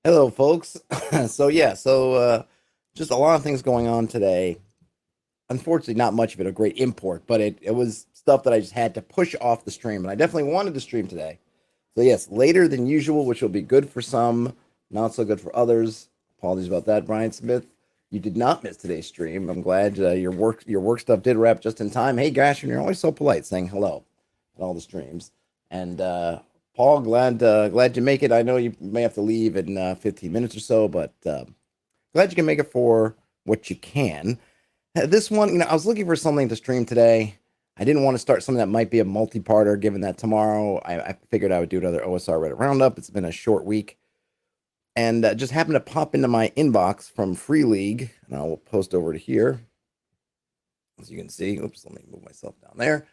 Hello, folks. Just a lot of things going on today. Unfortunately, not much of it a great import, but it was stuff that I just had to push off the stream, and I definitely wanted to stream today. So yes, later than usual, which will be good for some, not so good for others. Apologies about that, Brian Smith. You did not miss today's stream. I'm glad your work stuff did wrap just in time. Hey, Gashon, you're always so polite, saying hello at all the streams. And Paul, glad you make it. I know you may have to leave in 15 minutes or so, but glad you can make it for what you can. This one, I was looking for something to stream today. I didn't want to start something that might be a multi-parter, given that tomorrow I figured I would do another OSR Reddit roundup. It's been a short week, and just happened to pop into my inbox from Free League, and I'll post over to here, as you can see. Oops, let me move myself down there.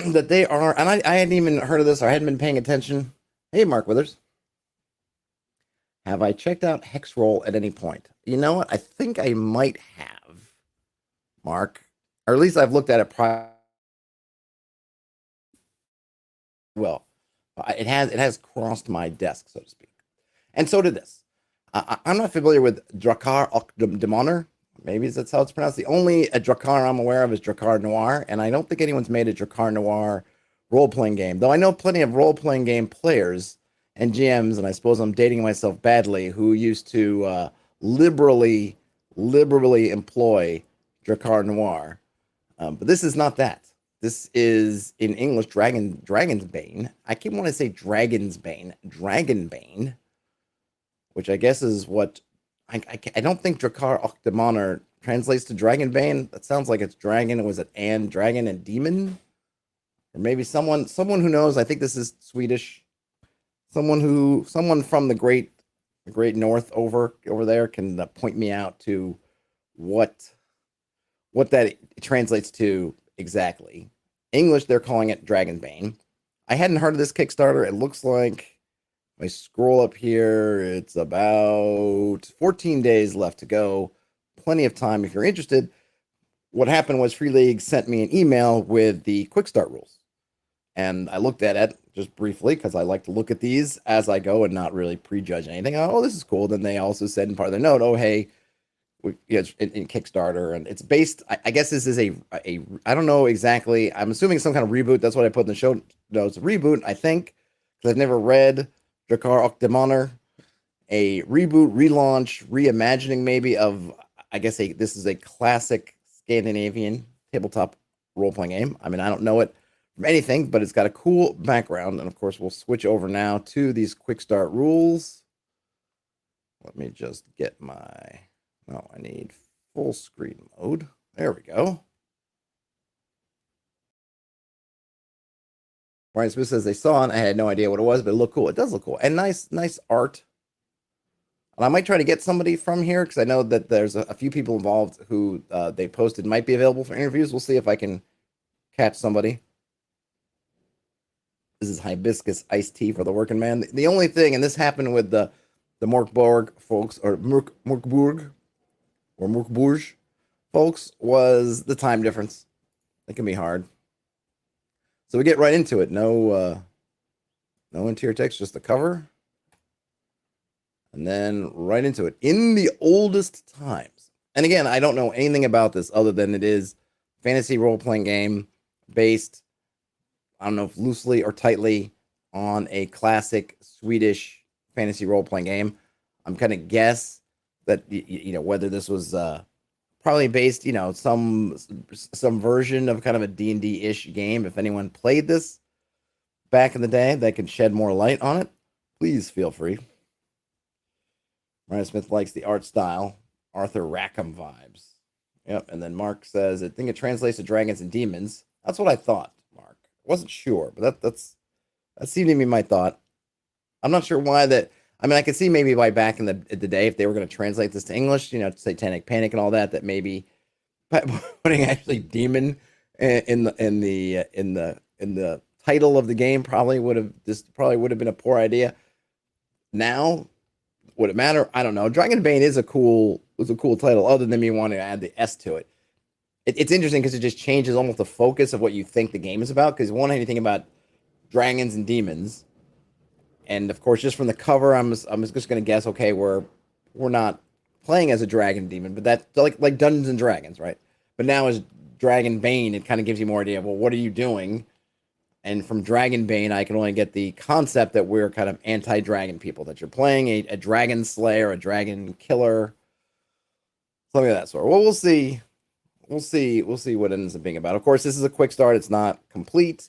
That they are, and I hadn't even heard of this, or I hadn't been paying attention. Hey, Mark Withers, have I checked out Hex Roll at any point? You know what? I think I might have, Mark, or at least I've looked at it prior. Well, it has crossed my desk, so to speak, and so did this. I'm not familiar with Drakkar Ok Demoner. Maybe that's how it's pronounced. The only Drakkar I'm aware of is Drakkar Noir, and I don't think anyone's made a Drakkar Noir role-playing game. Though I know plenty of role-playing game players and GMs, and I suppose I'm dating myself badly, who used to liberally employ Drakkar Noir. But this is not that. This is in English Dragon's Bane. I keep wanting to say Dragonbane, which I guess is what I don't think Drakkar Octomoner translates to Dragonbane. That sounds like it's dragon. Was it and dragon and demon? Or maybe someone who knows. I think this is Swedish. Someone from the great north over there can point me out to what that translates to exactly. English, they're calling it Dragonbane. I hadn't heard of this Kickstarter. It looks like if I scroll up here, it's about 14 days left to go. Plenty of time if you're interested. What happened was Free League sent me an email with the quick start rules. And I looked at it just briefly because I like to look at these as I go and not really prejudge anything. Oh, this is cool. Then they also said in part of their note, oh, hey, it's in Kickstarter, and it's based. I guess this is a I don't know exactly. I'm assuming some kind of reboot. That's what I put in the show notes. Reboot, I think, because I've never read Drakkar Ok a reboot, relaunch, reimagining maybe of. I guess this is a classic Scandinavian tabletop role playing game. I mean, I don't know it from anything, but it's got a cool background, and of course, we'll switch over now to these quick start rules. Let me just get my. Oh, I need full screen mode. There we go. Brian Smith says they saw it. I had no idea what it was, but it looked cool. It does look cool. And nice art. And I might try to get somebody from here because I know that there's a few people involved who they posted might be available for interviews. We'll see if I can catch somebody. This is hibiscus iced tea for the working man. The only thing, and this happened with the Morkborg folks, or Morkburg, or Morkburg folks, was the time difference. It can be hard. So we get right into it. No interior text, just the cover. And then right into it. In the oldest times. And again, I don't know anything about this other than it is fantasy role-playing game based, I don't know if loosely or tightly, on a classic Swedish fantasy role-playing game. I'm going to guess that, whether this was probably based, some version of kind of a D&D-ish game. If anyone played this back in the day that can shed more light on it, please feel free. Ryan Smith likes the art style. Arthur Rackham vibes. Yep, and then Mark says, I think it translates to dragons and demons. That's what I thought, Mark. I wasn't sure, but that seemed to be my thought. I'm not sure why that. I mean, I could see maybe why back in the day, if they were going to translate this to English, Satanic Panic and all that, that maybe putting actually demon in the title of the game probably would have been a poor idea. Now, would it matter? I don't know. Dragonbane is a cool title, other than me wanting to add the S to it. It's interesting because it just changes almost the focus of what you think the game is about. Because you want anything about dragons and demons, And of course, just from the cover, I'm just going to guess. Okay, we're not playing as a dragon demon, but that's like Dungeons and Dragons, right? But now as Dragonbane, it kind of gives you more idea. Well, what are you doing? And from Dragonbane, I can only get the concept that we're kind of anti-dragon people. That you're playing a dragon slayer, a dragon killer, something of that sort. Well, we'll see. We'll see what it ends up being about. Of course, this is a quick start. It's not complete.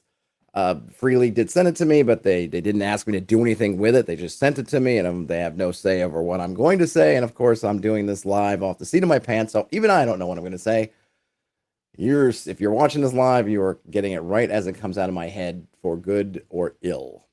Freely did send it to me, but they didn't ask me to do anything with it. They just sent it to me, and they have no say over what I'm going to say. And of course, I'm doing this live off the seat of my pants, so even I don't know what I'm going to say. If you're watching this live, you are getting it right as it comes out of my head, for good or ill.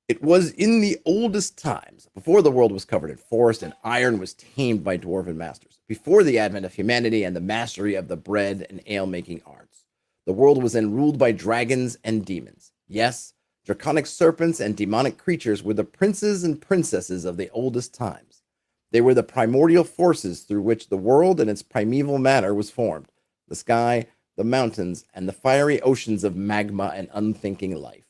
It was in the oldest times, before the world was covered in forest and iron was tamed by dwarven masters, before the advent of humanity and the mastery of the bread and ale making arts. The world was then ruled by dragons and demons. Yes, draconic serpents and demonic creatures were the princes and princesses of the oldest times. They were the primordial forces through which the world and its primeval matter was formed: the sky, the mountains, and the fiery oceans of magma and unthinking life.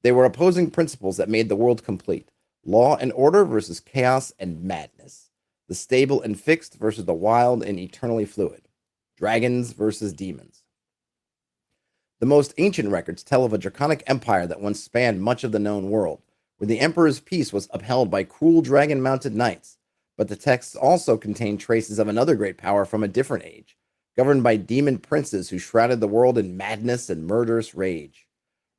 They were opposing principles that made the world complete: law and order versus chaos and madness, the stable and fixed versus the wild and eternally fluid, dragons versus demons. The most ancient records tell of a draconic empire that once spanned much of the known world, where the emperor's peace was upheld by cruel dragon-mounted knights. But the texts also contain traces of another great power from a different age, governed by demon princes who shrouded the world in madness and murderous rage.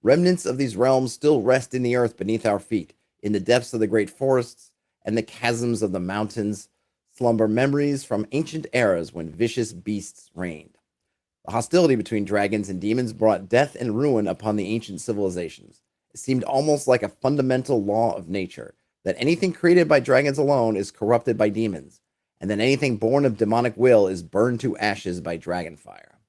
Remnants of these realms still rest in the earth beneath our feet, in the depths of the great forests and the chasms of the mountains slumber memories from ancient eras when vicious beasts reigned. The hostility between dragons and demons brought death and ruin upon the ancient civilizations. It seemed almost like a fundamental law of nature, that anything created by dragons alone is corrupted by demons, and that anything born of demonic will is burned to ashes by dragon fire.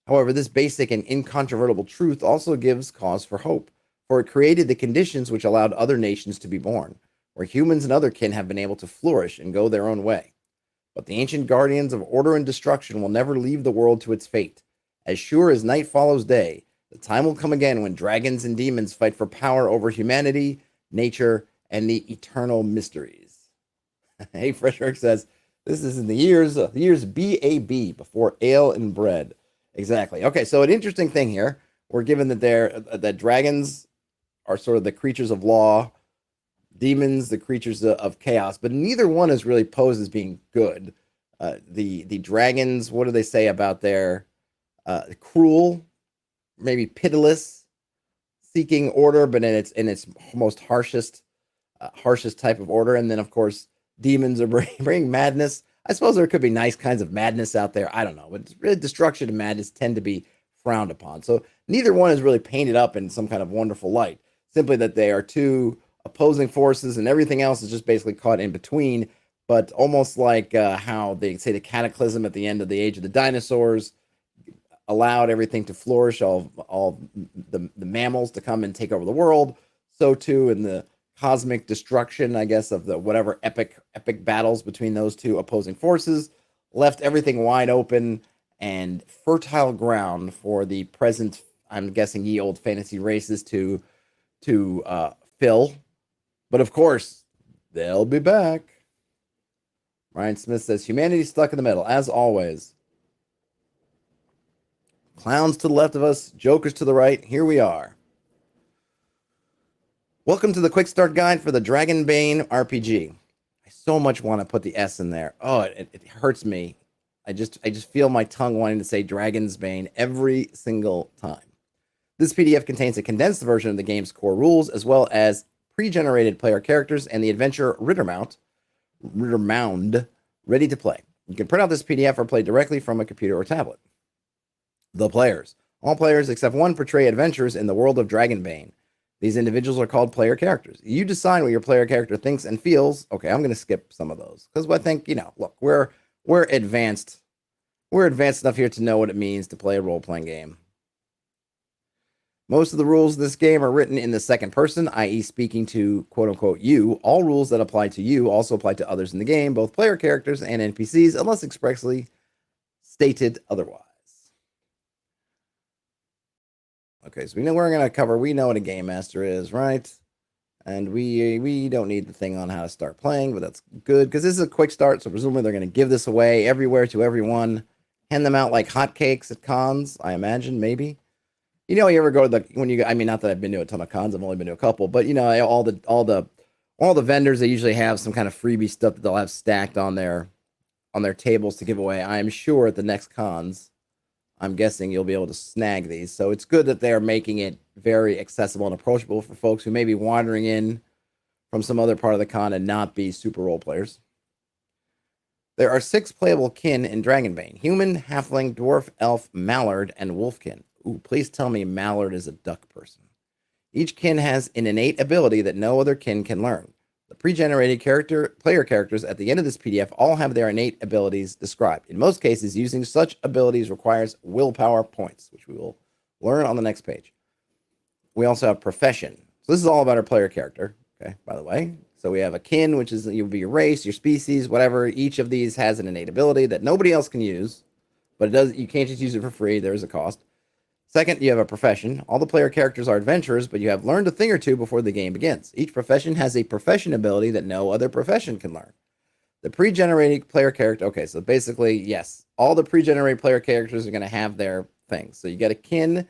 However, this basic and incontrovertible truth also gives cause for hope, for it created the conditions which allowed other nations to be born, where humans and other kin have been able to flourish and go their own way. But the ancient guardians of order and destruction will never leave the world to its fate. As sure as night follows day, the time will come again when dragons and demons fight for power over humanity, nature, and the eternal mysteries. Hey, Frederick says, this is in the years BAB, before ale and bread. Exactly. Okay, so an interesting thing here. We're given that dragons are sort of the creatures of law, demons the creatures of chaos, but neither one is really posed as being good. The dragons, what do they say about their cruel, maybe pitiless, seeking order, but in its most harshest type of order. And then of course demons are bringing madness. I suppose there could be nice kinds of madness out there. I don't know, but really destruction and madness tend to be frowned upon. So neither one is really painted up in some kind of wonderful light. Simply that they are two opposing forces, and everything else is just basically caught in between. But almost like how they say the cataclysm at the end of the age of the dinosaurs allowed everything to flourish, all the mammals to come and take over the world. So too in the cosmic destruction, I guess, of the whatever epic battles between those two opposing forces, left everything wide open and fertile ground for the present, I'm guessing, ye old fantasy races to fill. But of course, they'll be back. Ryan Smith says, humanity's stuck in the middle, as always. Clowns to the left of us, jokers to the right. Here we are. Welcome to the quick start guide for the Dragonbane RPG. I so much want to put the S in there. Oh, it hurts me. I just feel my tongue wanting to say Dragon's Bane every single time. This PDF contains a condensed version of the game's core rules, as well as pre-generated player characters and the adventure Rittermound, ready to play. You can print out this PDF or play directly from a computer or tablet. The players. All players except one portray adventures in the world of Dragonbane. These individuals are called player characters. You decide what your player character thinks and feels. Okay, I'm going to skip some of those because I think, look, we're advanced. We're advanced enough here to know what it means to play a role-playing game. Most of the rules of this game are written in the second person, i.e. speaking to quote-unquote you. All rules that apply to you also apply to others in the game, both player characters and NPCs, unless expressly stated otherwise. Okay, so we know what a game master is, right? And we don't need the thing on how to start playing, but that's good because this is a quick start. So presumably they're going to give this away everywhere to everyone, hand them out like hotcakes at cons. I imagine maybe. You know, you ever go to the when you? I mean, not that I've been to a ton of cons. I've only been to a couple, but you know, all the vendors, they usually have some kind of freebie stuff that they'll have stacked on their tables to give away. I am sure at the next cons, I'm guessing you'll be able to snag these. So it's good that they're making it very accessible and approachable for folks who may be wandering in from some other part of the con and not be super role players. There are 6 playable kin in Dragonbane: human, halfling, dwarf, elf, mallard, and wolfkin. Ooh, please tell me mallard is a duck person. Each kin has an innate ability that no other kin can learn. The pre-generated player characters at the end of this PDF all have their innate abilities described. In most cases, using such abilities requires willpower points, which we will learn on the next page. We also have profession. So this is all about our player character, okay, by the way. So we have a kin, which is you'll be your race, your species, whatever. Each of these has an innate ability that nobody else can use, but you can't just use it for free. There is a cost. Second, you have a profession. All the player characters are adventurers, but you have learned a thing or two before the game begins. Each profession has a profession ability that no other profession can learn. The pre-generated player character, okay, so basically, yes, all the pre-generated player characters are going to have their things. So you get a kin,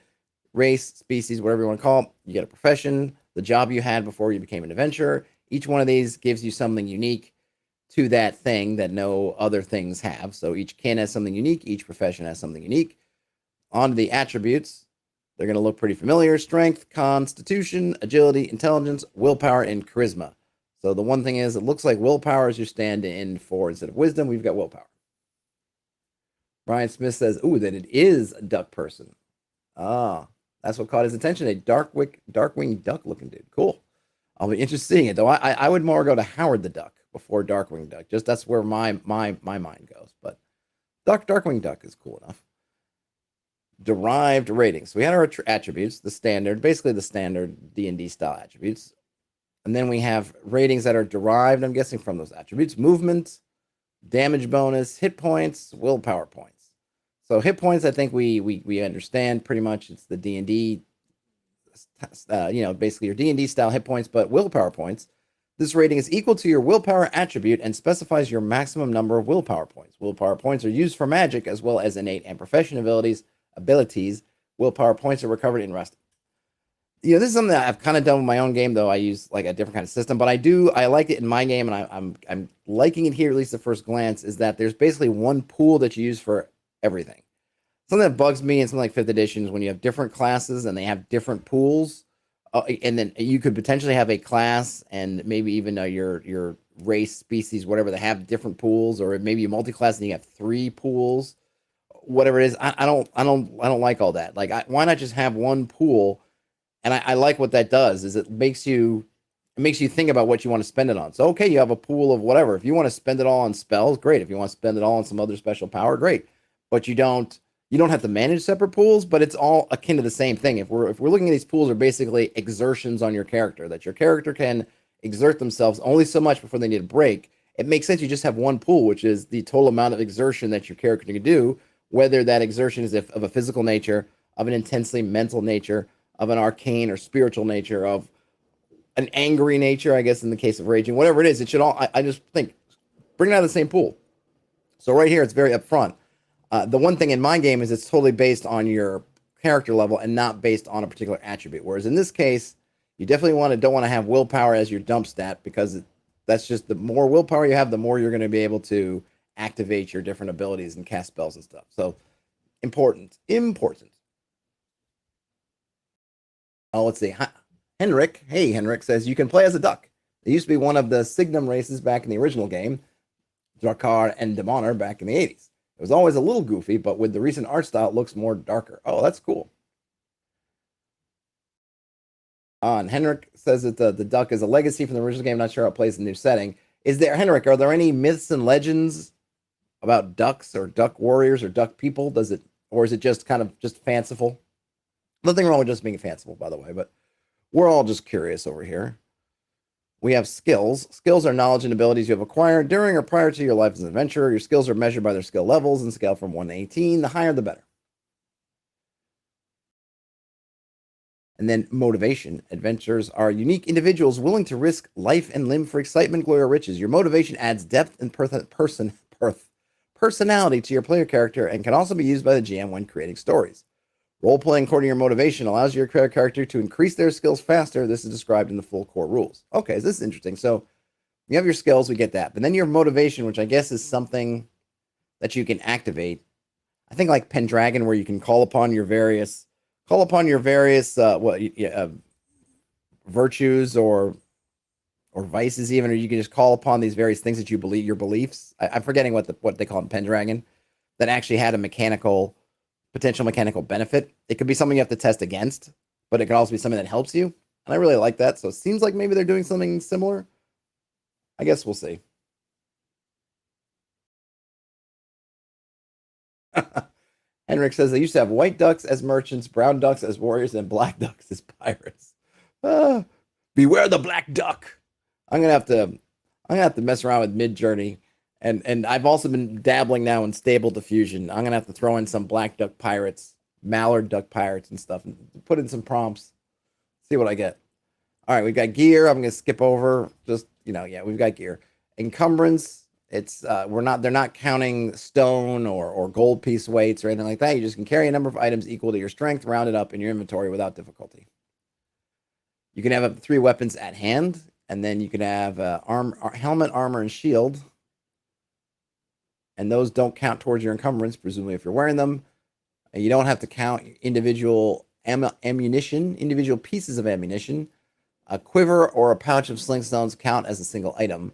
race, species, whatever you want to call it. You get a profession, the job you had before you became an adventurer. Each one of these gives you something unique to that thing that no other things have. So each kin has something unique. Each profession has something unique. On to the attributes. They're going to look pretty familiar: strength, constitution, agility, intelligence, willpower, and charisma. So the one thing is, it looks like willpower is your stand-in for, instead of wisdom, we've got willpower. Brian Smith says, ooh, that it is a duck person. Ah, that's what caught his attention. A Darkwing duck looking dude. Cool. I'll be interested in seeing it, though. I would more go to Howard the Duck before Darkwing Duck. Just that's where my mind goes. But Darkwing Duck is cool enough. Derived ratings. So we had our attributes, basically the standard D&D style attributes. And then we have ratings that are derived, I'm guessing, from those attributes: movement, damage bonus, hit points, willpower points. So hit points, I think we understand pretty much. It's the D&D, basically your D&D style hit points. But willpower points, this rating is equal to your willpower attribute and specifies your maximum number of willpower points. Willpower points are used for magic as well as innate and profession abilities. Willpower points are recovered in rest. This is something that I've kind of done with my own game, though I use like a different kind of system, but I like it in my game, and I'm liking it here, at least at first glance, is that there's basically one pool that you use for everything. Something that bugs me in something like 5th edition is when you have different classes and they have different pools, and then you could potentially have a class and maybe even your race, species, whatever, that have different pools, or maybe you multi-class and you have 3 pools. Whatever it is, I don't like all that. Like, why not just have one pool? And I like what that does, is it makes you think about what you want to spend it on. So, okay, you have a pool of whatever. If you want to spend it all on spells, great. If you want to spend it all on some other special power, great. But you don't have to manage separate pools, but it's all akin to the same thing. If we're looking at these pools, are basically exertions on your character, that your character can exert themselves only so much before they need a break. It makes sense you just have one pool, which is the total amount of exertion that your character can do, whether that exertion is of a physical nature, of an intensely mental nature, of an arcane or spiritual nature, of an angry nature, I guess in the case of raging, whatever it is, it should all, I just think, bring it out of the same pool. So right here, it's very upfront. The one thing in my game is it's totally based on your character level and not based on a particular attribute. Whereas in this case, you definitely don't want to have willpower as your dump stat, because that's just, the more willpower you have, the more you're going to be able to activate your different abilities and cast spells and stuff. So important. Oh, let's see. Henrik says you can play as a duck. It used to be one of the Signum races back in the original game, Drakkar and Demoner back in the 80s. It was always a little goofy, but with the recent art style, it looks more darker. Oh, that's cool. And Henrik says that the duck is a legacy from the original game. Not sure how it plays in the new setting. Henrik, are there any myths and legends about ducks or duck warriors or duck people? Or is it just kind of just fanciful? Nothing wrong with just being fanciful, by the way, but we're all just curious over here. We have skills. Skills are knowledge and abilities you have acquired during or prior to your life as an adventurer. Your skills are measured by their skill levels and scale from 1 to 18. The higher, the better. And then motivation. Adventurers are unique individuals willing to risk life and limb for excitement, glory, or riches. Your motivation adds depth and personality to your player character and can also be used by the GM when creating stories. Role playing according to your motivation allows your player character to increase their skills faster. This is described in the full core rules. Okay, so this is interesting. So you have your skills, we get that. But then your motivation, which I guess is something that you can activate. I think like Pendragon, where you can call upon your various virtues or vices, even, or you can just call upon these various things that you believe, your beliefs. I'm forgetting what they call in Pendragon, that actually had a potential mechanical benefit. It could be something you have to test against, but it could also be something that helps you. And I really like that. So it seems like maybe they're doing something similar. I guess we'll see. Henrik says they used to have white ducks as merchants, brown ducks as warriors, and black ducks as pirates. Ah, beware the black duck. I'm gonna have to mess around with Midjourney, and I've also been dabbling now in Stable Diffusion. I'm gonna have to throw in some black duck pirates, mallard duck pirates, and stuff, and put in some prompts. See what I get. All right, we've got gear. I'm gonna skip over. We've got gear. Encumbrance. It's they're not counting stone or gold piece weights or anything like that. You just can carry a number of items equal to your strength, rounded up in your inventory without difficulty. You can have up to 3 weapons at hand, and then you can have helmet, armor, and shield. And those don't count towards your encumbrance, presumably if you're wearing them. And you don't have to count individual ammunition, individual pieces of ammunition. A quiver or a pouch of sling stones count as a single item.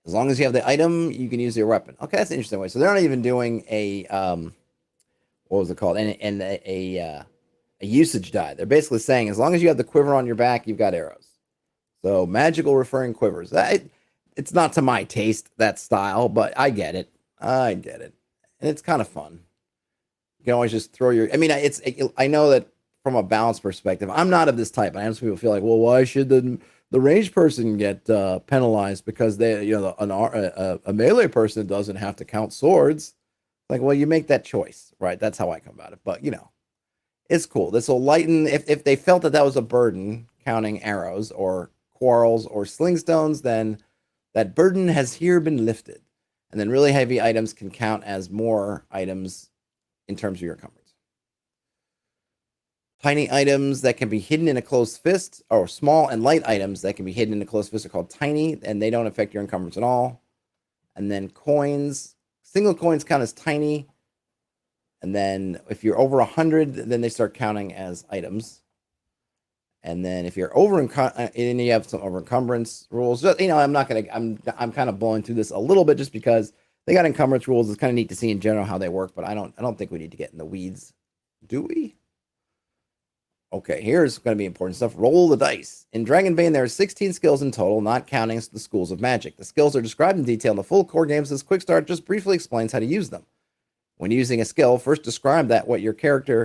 As long as you have the item, you can use your weapon. Okay, that's an interesting way. So they're not even doing a what was it called? And a usage die. They're basically saying as long as you have the quiver on your back, you've got arrows. So magical referring quivers. It's not to my taste, that style, but I get it. And it's kind of fun. You can always just throw your. I mean, I know that from a balance perspective, I'm not of this type. I know some people feel like, well, why should the ranged person get penalized because a melee person doesn't have to count swords? Like, well, you make that choice, right? That's how I come about it. But it's cool. This will lighten if they felt that was a burden counting arrows or quarrels or sling stones, then that burden has here been lifted. And then really heavy items can count as more items in terms of your encumbrance. Tiny items that can be hidden in a closed fist, or small and light items that can be hidden in a closed fist, are called tiny, and they don't affect your encumbrance at all. And then coins, single coins count as tiny. And then if you're over 100, then they start counting as items. And then if you're over, and you have some over encumbrance rules. I'm kind of blowing through this a little bit just because they got encumbrance rules. It's kind of neat to see in general how they work, but I don't think we need to get in the weeds, do we? Okay, here's going to be important stuff. Roll the dice. In Dragonbane, there are 16 skills in total, not counting the schools of magic. The skills are described in detail in the full core games. This quick start just briefly explains how to use them. When using a skill, first describe what your player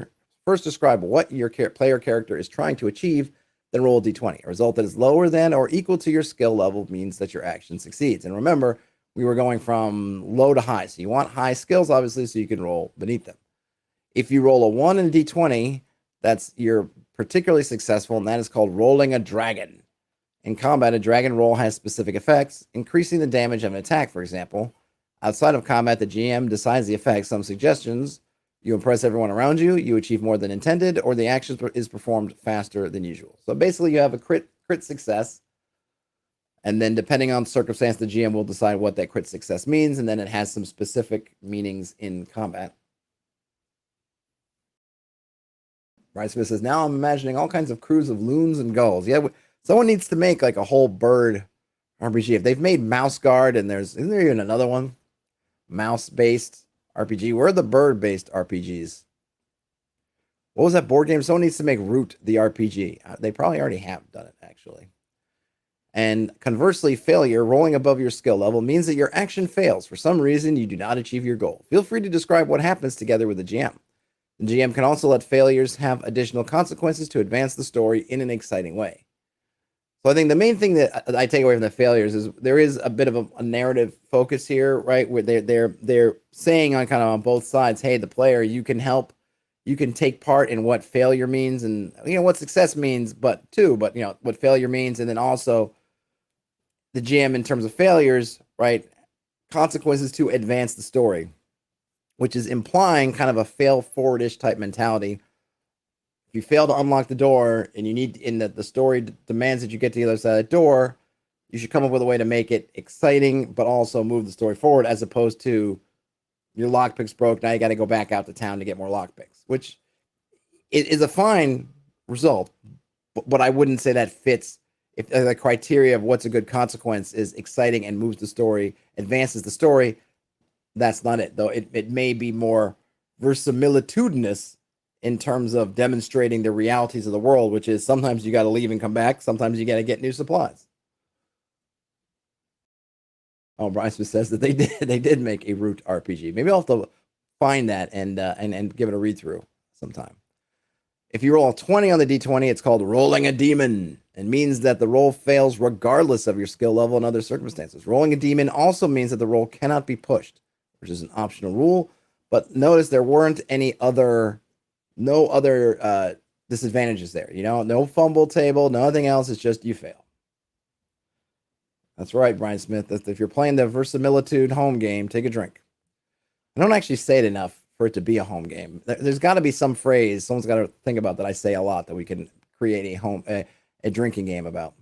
character is trying to achieve, then roll a d20. A result that is lower than or equal to your skill level means that your action succeeds. And remember, we were going from low to high. So you want high skills, obviously, so you can roll beneath them. If you roll a 1 and a d20, you're particularly successful, and that is called rolling a dragon. In combat, a dragon roll has specific effects, increasing the damage of an attack, for example. Outside of combat, the GM decides the effects. Some suggestions: you impress everyone around you, you achieve more than intended, or the action is performed faster than usual. So basically, you have a crit success, and then depending on the circumstance, the GM will decide what that crit success means, and then it has some specific meanings in combat. Right, Smith says, now I'm imagining all kinds of crews of loons and gulls. Yeah, someone needs to make like a whole bird RPG. If they've made Mouse Guard, and isn't there even another one? Mouse-based RPG. Where are the bird-based RPGs? What was that board game? Someone needs to make Root the RPG. They probably already have done it, actually. And conversely, failure, rolling above your skill level, means that your action fails. For some reason, you do not achieve your goal. Feel free to describe what happens together with the GM. The GM can also let failures have additional consequences to advance the story in an exciting way. So I think the main thing that I take away from the failures is there is a bit of a narrative focus here, right? Where they're saying on both sides, hey, the player, you can help you can take part in what failure means and what success means, but what failure means, and then also the GM in terms of failures, right? Consequences to advance the story, which is implying kind of a fail forward-ish type mentality. If you fail to unlock the door and you need in the story demands that you get to the other side of the door, you should come up with a way to make it exciting, but also move the story forward, as opposed to your lockpicks broke. Now you got to go back out to town to get more lockpicks, which is a fine result, but I wouldn't say that fits. If the criteria of what's a good consequence is exciting and moves the story, advances the story, that's not it. Though it may be more verisimilitudinous in terms of demonstrating the realities of the world, which is sometimes you got to leave and come back. Sometimes you got to get new supplies. Oh, Brian Smith says that they did make a root RPG. Maybe I'll have to find that and give it a read through sometime. If you roll a 20 on the D20, it's called rolling a demon, and means that the roll fails regardless of your skill level and other circumstances. Rolling a demon also means that the roll cannot be pushed, which is an optional rule. But notice there weren't no other disadvantages there. No fumble table, nothing else. It's just you fail. That's right, Brian Smith. If you're playing the verisimilitude home game, take a drink. I don't actually say it enough for it to be a home game. There's got to be some phrase someone's got to think about that I say a lot that we can create a drinking game about.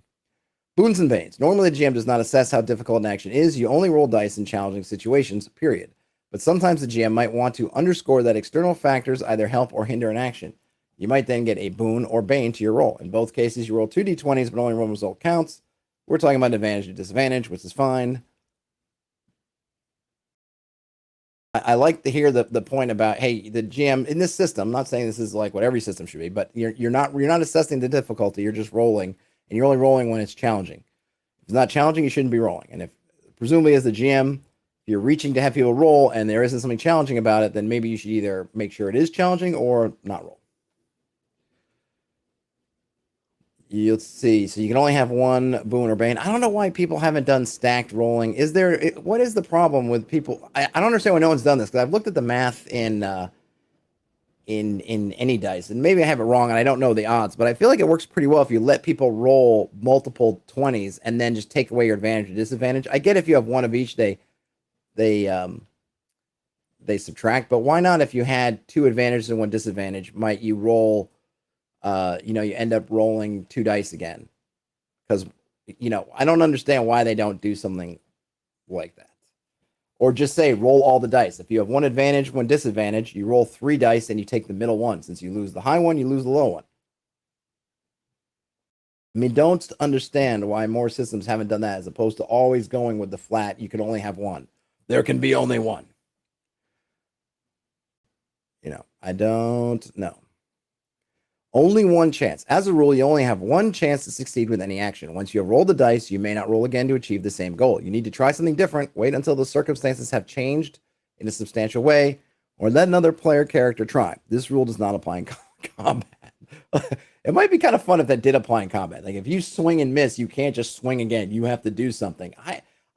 Boons and Banes. Normally, the GM does not assess how difficult an action is. You only roll dice in challenging situations, period. But sometimes the GM might want to underscore that external factors either help or hinder an action. You might then get a boon or bane to your roll. In both cases, you roll 2d20s, but only one result counts. We're talking about advantage and disadvantage, which is fine. I like to hear the point about, hey, the GM in this system, I'm not saying this is like what every system should be, but you're not assessing the difficulty, you're just rolling, and you're only rolling when it's challenging. If it's not challenging, you shouldn't be rolling. And if presumably as the GM, you're reaching to have people roll and there isn't something challenging about it, then maybe you should either make sure it is challenging or not roll. You'll see. So you can only have one boon or bane. I don't know why people haven't done stacked rolling. What is the problem with people? I don't understand why no one's done this, because I've looked at the math in any dice, and maybe I have it wrong and I don't know the odds, but I feel like it works pretty well if you let people roll multiple 20s and then just take away your advantage or disadvantage. I get if you have one of each, they subtract, but why not if you had two advantages and one disadvantage? Might you roll? You end up rolling 2 dice again, because I don't understand why they don't do something like that, or just say roll all the dice. If you have one advantage, one disadvantage, you roll 3 dice and you take the middle one. Since you lose the high one, you lose the low one. I mean, don't understand why more systems haven't done that, as opposed to always going with the flat. You can only have one. There can be only one. I don't know. Only one chance. As a rule, you only have one chance to succeed with any action. Once you have rolled the dice, you may not roll again to achieve the same goal. You need to try something different, wait until the circumstances have changed in a substantial way, or let another player character try. This rule does not apply in combat. It might be kind of fun if that did apply in combat. Like if you swing and miss, you can't just swing again. You have to do something.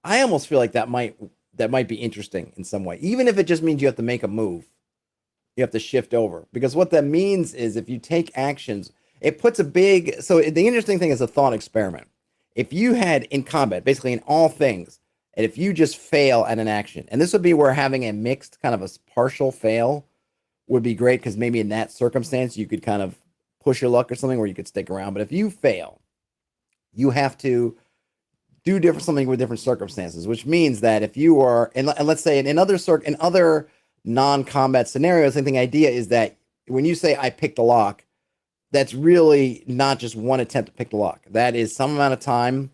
I almost feel like that might be interesting in some way, even if it just means you have to make a move. You have to shift over, because what that means is if you take actions, it puts so the interesting thing is a thought experiment. If you had in combat, basically in all things, and if you just fail at an action, and this would be where having a mixed kind of a partial fail would be great, because maybe in that circumstance you could kind of push your luck or something where you could stick around. But if you fail, you have to do something with different circumstances, which means that if you are, and let's say in other non-combat scenarios, I think the idea is that when you say I picked the lock, that's really not just one attempt to pick the lock. That is some amount of time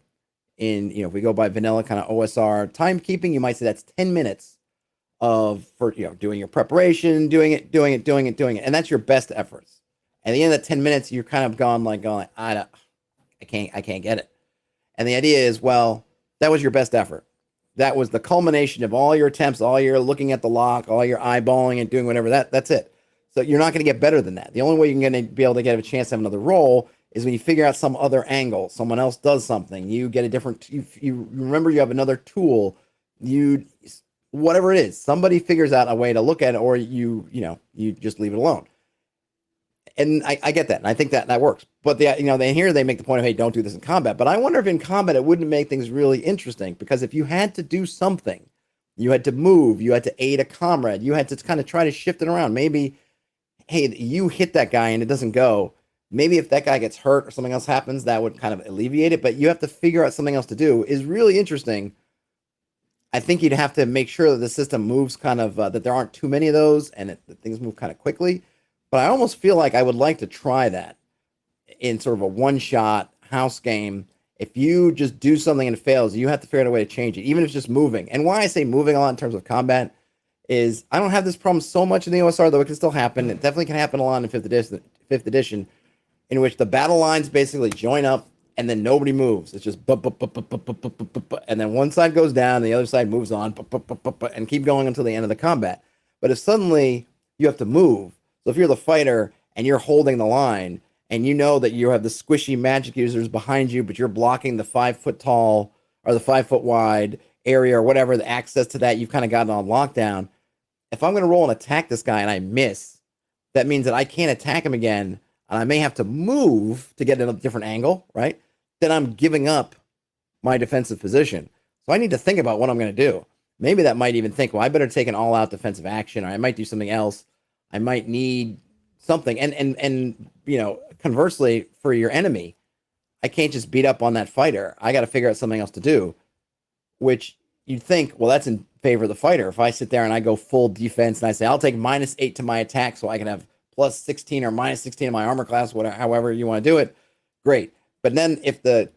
in, if we go by vanilla kind of OSR timekeeping, you might say that's 10 minutes for doing your preparation, doing it. And that's your best efforts. And at the end of that 10 minutes, you're kind of going, I can't get it. And the idea is, well, that was your best effort. That was the culmination of all your attempts, all your looking at the lock, all your eyeballing and doing whatever. That's it. So you're not going to get better than that. The only way you're going to be able to get a chance to have another roll is when you figure out some other angle. Someone else does something. You get a different. You remember you have another tool. Whatever it is, somebody figures out a way to look at it, or you just leave it alone. And I get that, and I think that that works. But then here they make the point of, hey, don't do this in combat. But I wonder if in combat it wouldn't make things really interesting, because if you had to do something, you had to move, you had to aid a comrade, you had to kind of try to shift it around. Maybe, hey, you hit that guy and it doesn't go. Maybe if that guy gets hurt or something else happens, that would kind of alleviate it. But you have to figure out something else to do. Is really interesting. I think you'd have to make sure that the system moves kind of that there aren't too many of those, and that things move kind of quickly. But I almost feel like I would like to try that in sort of a one-shot house game. If you just do something and it fails, you have to figure out a way to change it, even if it's just moving. And why I say moving a lot in terms of combat is I don't have this problem so much in the OSR, though it can still happen. It definitely can happen a lot in fifth edition, in which the battle lines basically join up and then nobody moves. It's just and then one side goes down and the other side moves on and keep going until the end of the combat. But if suddenly you have to move, so if you're the fighter and you're holding the line and you know that you have the squishy magic users behind you, but you're blocking the 5 foot tall or the 5 foot wide area or whatever, the access to that you've kind of gotten on lockdown. If I'm going to roll and attack this guy and I miss, that means that I can't attack him again, and I may have to move to get in a different angle, right? Then I'm giving up my defensive position. So I need to think about what I'm going to do. Maybe that might even think, well, I better take an all-out defensive action, or I might do something else. I might need something. And conversely, for your enemy, I can't just beat up on that fighter. I got to figure out something else to do, which you'd think, well, that's in favor of the fighter. If I sit there and I go full defense and I say, I'll take -8 to my attack so I can have +16 or -16 in my armor class, whatever, however you want to do it, great. But then if the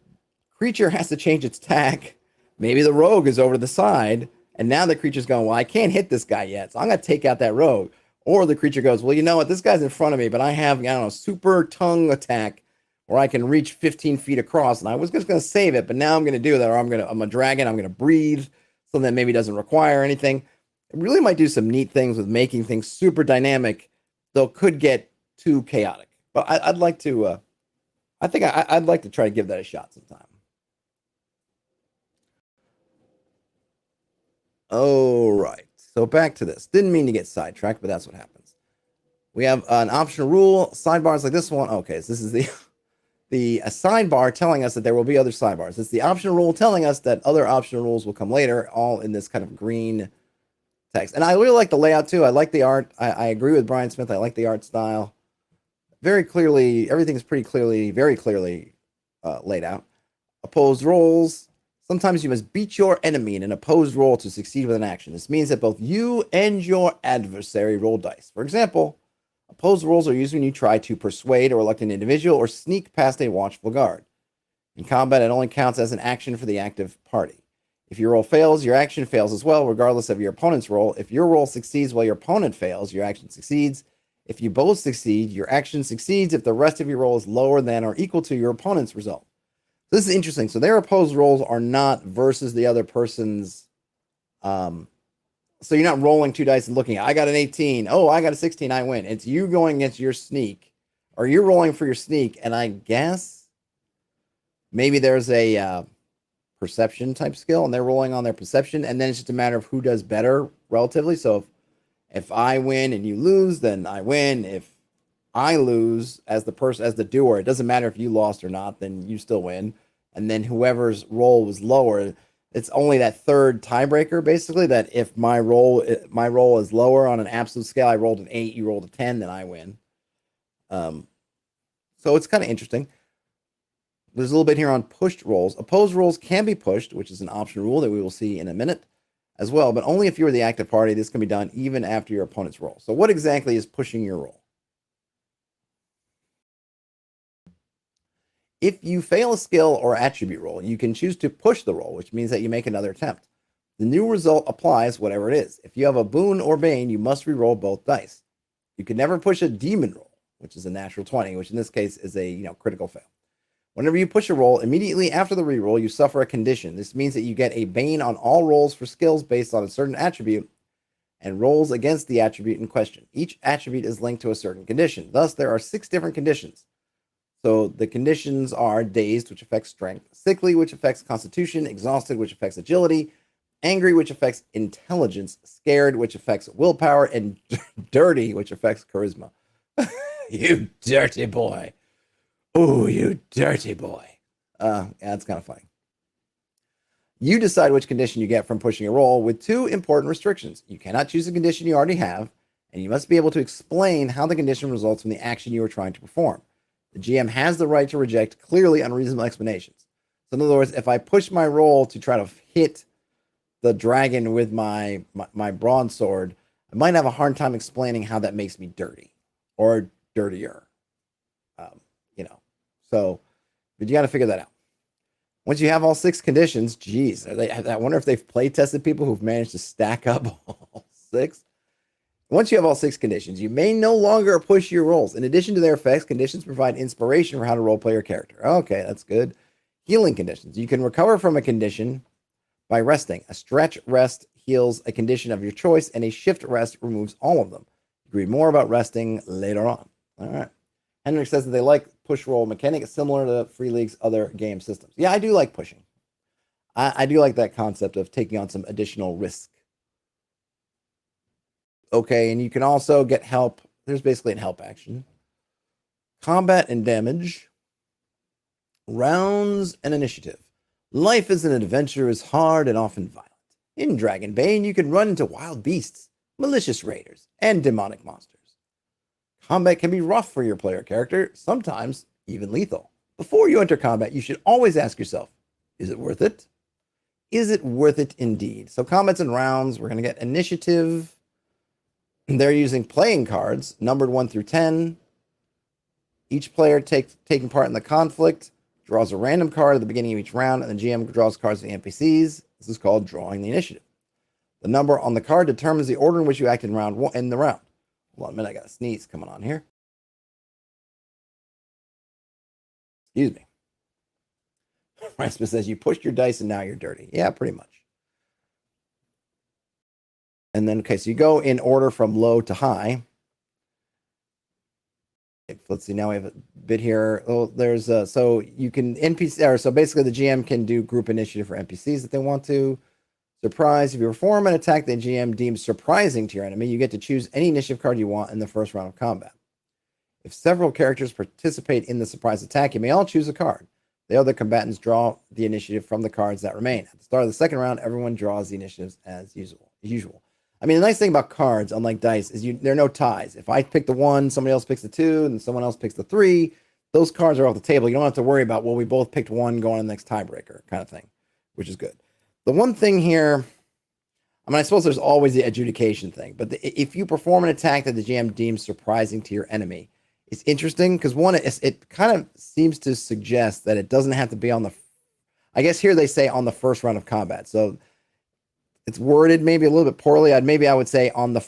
creature has to change its tack, maybe the rogue is over to the side, and now the creature's going, well, I can't hit this guy yet, so I'm going to take out that rogue. Or the creature goes, well, you know what, this guy's in front of me, but I have, super tongue attack where I can reach 15 feet across, and I was just going to save it, but now I'm going to do that, or I'm a dragon, I'm going to breathe, something that maybe doesn't require anything. It really might do some neat things with making things super dynamic, though could get too chaotic. But I'd like to, I'd like to try to give that a shot sometime. All right. So back to this. Didn't mean to get sidetracked, but that's what happens. We have an optional rule, sidebars like this one. Okay, so this is the sidebar telling us that there will be other sidebars. It's the optional rule telling us that other optional rules will come later, all in this kind of green text. And I really like the layout too. I like the art. I agree with Brian Smith. I like the art style. Very clearly, everything's very clearly laid out. Opposed roles. Sometimes you must beat your enemy in an opposed roll to succeed with an action. This means that both you and your adversary roll dice. For example, opposed rolls are used when you try to persuade or elect an individual or sneak past a watchful guard. In combat, it only counts as an action for the active party. If your roll fails, your action fails as well, regardless of your opponent's roll. If your roll succeeds while your opponent fails, your action succeeds. If you both succeed, your action succeeds if the rest of your roll is lower than or equal to your opponent's result. This is interesting. So their opposed rolls are not versus the other person's. So you're not rolling 2 dice and looking at, I got an 18. Oh, I got a 16. I win. It's you going against your sneak, or you're rolling for your sneak. And I guess maybe there's a perception type skill, and they're rolling on their perception. And then it's just a matter of who does better relatively. So if I win and you lose, then I win. If I lose as the doer, it doesn't matter if you lost or not, then you still win. And then whoever's roll was lower, it's only that third tiebreaker, basically, that if my roll is lower on an absolute scale, I rolled an 8, you rolled a 10, then I win. So it's kind of interesting. There's a little bit here on pushed rolls. Opposed rolls can be pushed, which is an optional rule that we will see in a minute as well, but only if you're the active party. This can be done even after your opponent's roll. So what exactly is pushing your roll? If you fail a skill or attribute roll, you can choose to push the roll, which means that you make another attempt. The new result applies whatever it is. If you have a boon or bane, you must re-roll both dice. You can never push a demon roll, which is a natural 20, which in this case is a critical fail. Whenever you push a roll, immediately after the re-roll, you suffer a condition. This means that you get a bane on all rolls for skills based on a certain attribute and rolls against the attribute in question. Each attribute is linked to a certain condition. Thus, there are 6 different conditions. So the conditions are dazed, which affects strength, sickly, which affects constitution, exhausted, which affects agility, angry, which affects intelligence, scared, which affects willpower, and dirty, which affects charisma. you dirty boy. Oh, you dirty boy. Yeah, that's kind of funny. You decide which condition you get from pushing a roll with two important restrictions. You cannot choose a condition you already have, and you must be able to explain how the condition results from the action you are trying to perform. The GM has the right to reject clearly unreasonable explanations. So in other words, if I push my roll to try to hit the dragon with my broadsword, I might have a hard time explaining how that makes me dirty or dirtier. So, but you got to figure that out. Once you have all 6 conditions, geez, I wonder if they've play tested people who've managed to stack up all 6. Once you have all 6 conditions, you may no longer push your rolls. In addition to their effects, conditions provide inspiration for how to roleplay your character. Okay, that's good. Healing conditions. You can recover from a condition by resting. A stretch rest heals a condition of your choice, and a shift rest removes all of them. You can read more about resting later on. All right. Henrik says that they like push roll mechanic similar to Free League's other game systems. Yeah, I do like pushing. I do like that concept of taking on some additional risk. Okay, and you can also get help. There's basically an help action. Combat and damage. Rounds and initiative. Life as an adventure is hard and often violent. In Dragonbane, you can run into wild beasts, malicious raiders, and demonic monsters. Combat can be rough for your player character, sometimes even lethal. Before you enter combat, you should always ask yourself, is it worth it? Is it worth it indeed? So combats and rounds, we're going to get initiative. They're using playing cards, numbered 1 through 10. Each player taking part in the conflict draws a random card at the beginning of each round, and the GM draws cards for the NPCs. This is called drawing the initiative. The number on the card determines the order in which you act in round one in the round. Hold on a minute, I got a sneeze coming on here. Excuse me. Rasmus says you pushed your dice and now you're dirty. Yeah, pretty much. And then, okay, so you go in order from low to high. Let's see, now we have a bit here. Oh, there's so you can NPC, or so basically the GM can do group initiative for NPCs if they want to. Surprise, if you perform an attack the GM deems surprising to your enemy, you get to choose any initiative card you want in the first round of combat. If several characters participate in the surprise attack, you may all choose a card. The other combatants draw the initiative from the cards that remain. At the start of the second round, everyone draws the initiatives as usual. I mean, the nice thing about cards, unlike dice, is there are no ties. If I pick the 1, somebody else picks the 2, and someone else picks the 3, those cards are off the table. You don't have to worry about, well, we both picked 1 going on the next tiebreaker kind of thing, which is good. The one thing here, I mean, I suppose there's always the adjudication thing, but if you perform an attack that the GM deems surprising to your enemy, it's interesting because one, it kind of seems to suggest that it doesn't have to be on the, I guess here they say on the first round of combat. So it's worded maybe a little bit poorly. I would say in the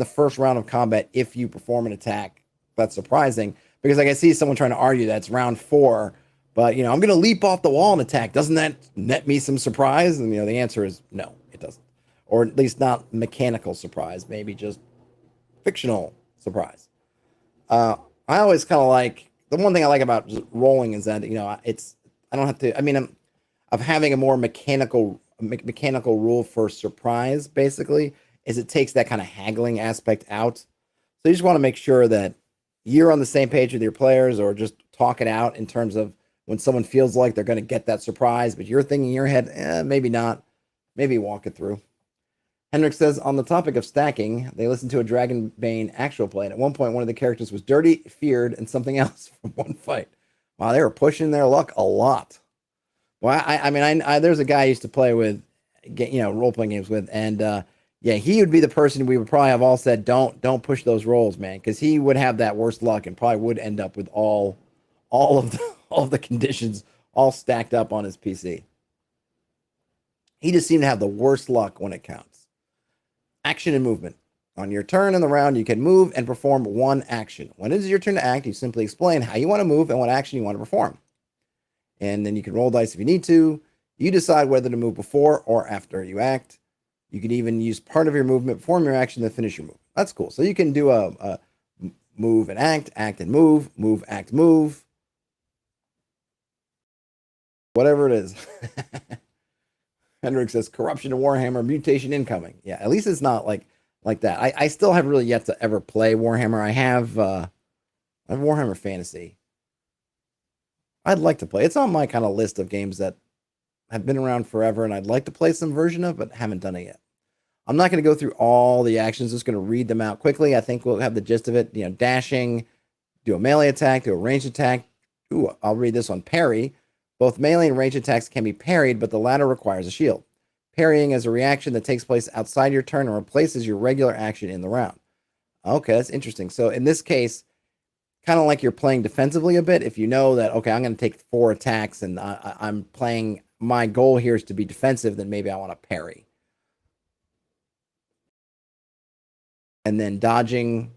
first round of combat, if you perform an attack that's surprising, because I can see someone trying to argue that's round 4, but I'm going to leap off the wall and attack. Doesn't that net me some surprise? And the answer is no, it doesn't, or at least not mechanical surprise, maybe just fictional surprise. I always kind of like, the one thing I like about rolling is that I don't have to. I mean, of having a more mechanical rule for surprise, basically, is it takes that kind of haggling aspect out. So you just want to make sure that you're on the same page with your players, or just talk it out in terms of when someone feels like they're going to get that surprise, but you're thinking in your head, maybe not. Maybe walk it through. Henrik says, on the topic of stacking, they listened to a Dragonbane actual play, and at one point, one of the characters was dirty, feared, and something else from one fight. Wow, they were pushing their luck a lot. Well, I mean, there's a guy I used to play with, role-playing games with, and yeah, he would be the person we would probably have all said, don't push those rolls, man, because he would have that worst luck and probably would end up with all of the conditions all stacked up on his PC. He just seemed to have the worst luck when it counts. Action and movement. On your turn in the round, you can move and perform one action. When it is your turn to act, you simply explain how you want to move and what action you want to perform. And then you can roll dice if you need to. You decide whether to move before or after you act. You can even use part of your movement, perform your action, then finish your move. That's cool. So you can do a move and act and move, act, move. Whatever it is. Henrik says, corruption to Warhammer, mutation incoming. Yeah, at least it's not like that. I still have really yet to ever play Warhammer. I have I have Warhammer Fantasy. I'd like to play. It's on my kind of list of games that have been around forever, and I'd like to play some version of, but haven't done it yet. I'm not going to go through all the actions. Just going to read them out quickly. I think we'll have the gist of it. You know, dashing, do a melee attack, do a ranged attack. Ooh, I'll read this one. Parry. Both melee and ranged attacks can be parried, but the latter requires a shield. Parrying is a reaction that takes place outside your turn and replaces your regular action in the round. Okay, that's interesting. So in this case, kind of like you're playing defensively a bit. If you know that, okay, I'm going to take 4 attacks and I'm playing, my goal here is to be defensive, then maybe I want to parry. And then dodging,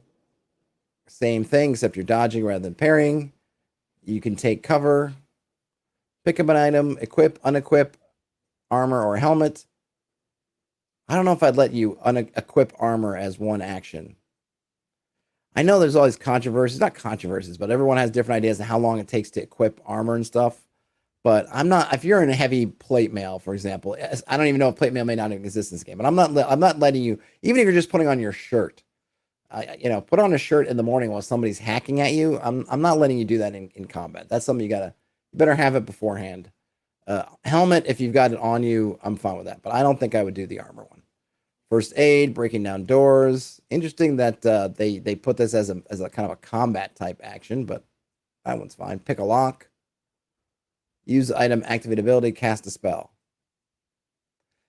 same thing, except you're dodging rather than parrying. You can take cover, pick up an item, equip, unequip, armor or helmet. I don't know if I'd let you unequip armor as one action. I know there's all these controversies, not controversies, but everyone has different ideas of how long it takes to equip armor and stuff. But I'm not, if you're in a heavy plate mail, for example, I don't even know if plate mail may not exist in this game, but I'm not letting you, even if you're just putting on your shirt, put on a shirt in the morning while somebody's hacking at you. I'm not letting you do that in combat. That's something you better have it beforehand. Helmet, if you've got it on you, I'm fine with that, but I don't think I would do the armor one. First aid, breaking down doors. Interesting that they put this as a kind of a combat type action, but that one's fine. Pick a lock. Use item, activate ability, cast a spell.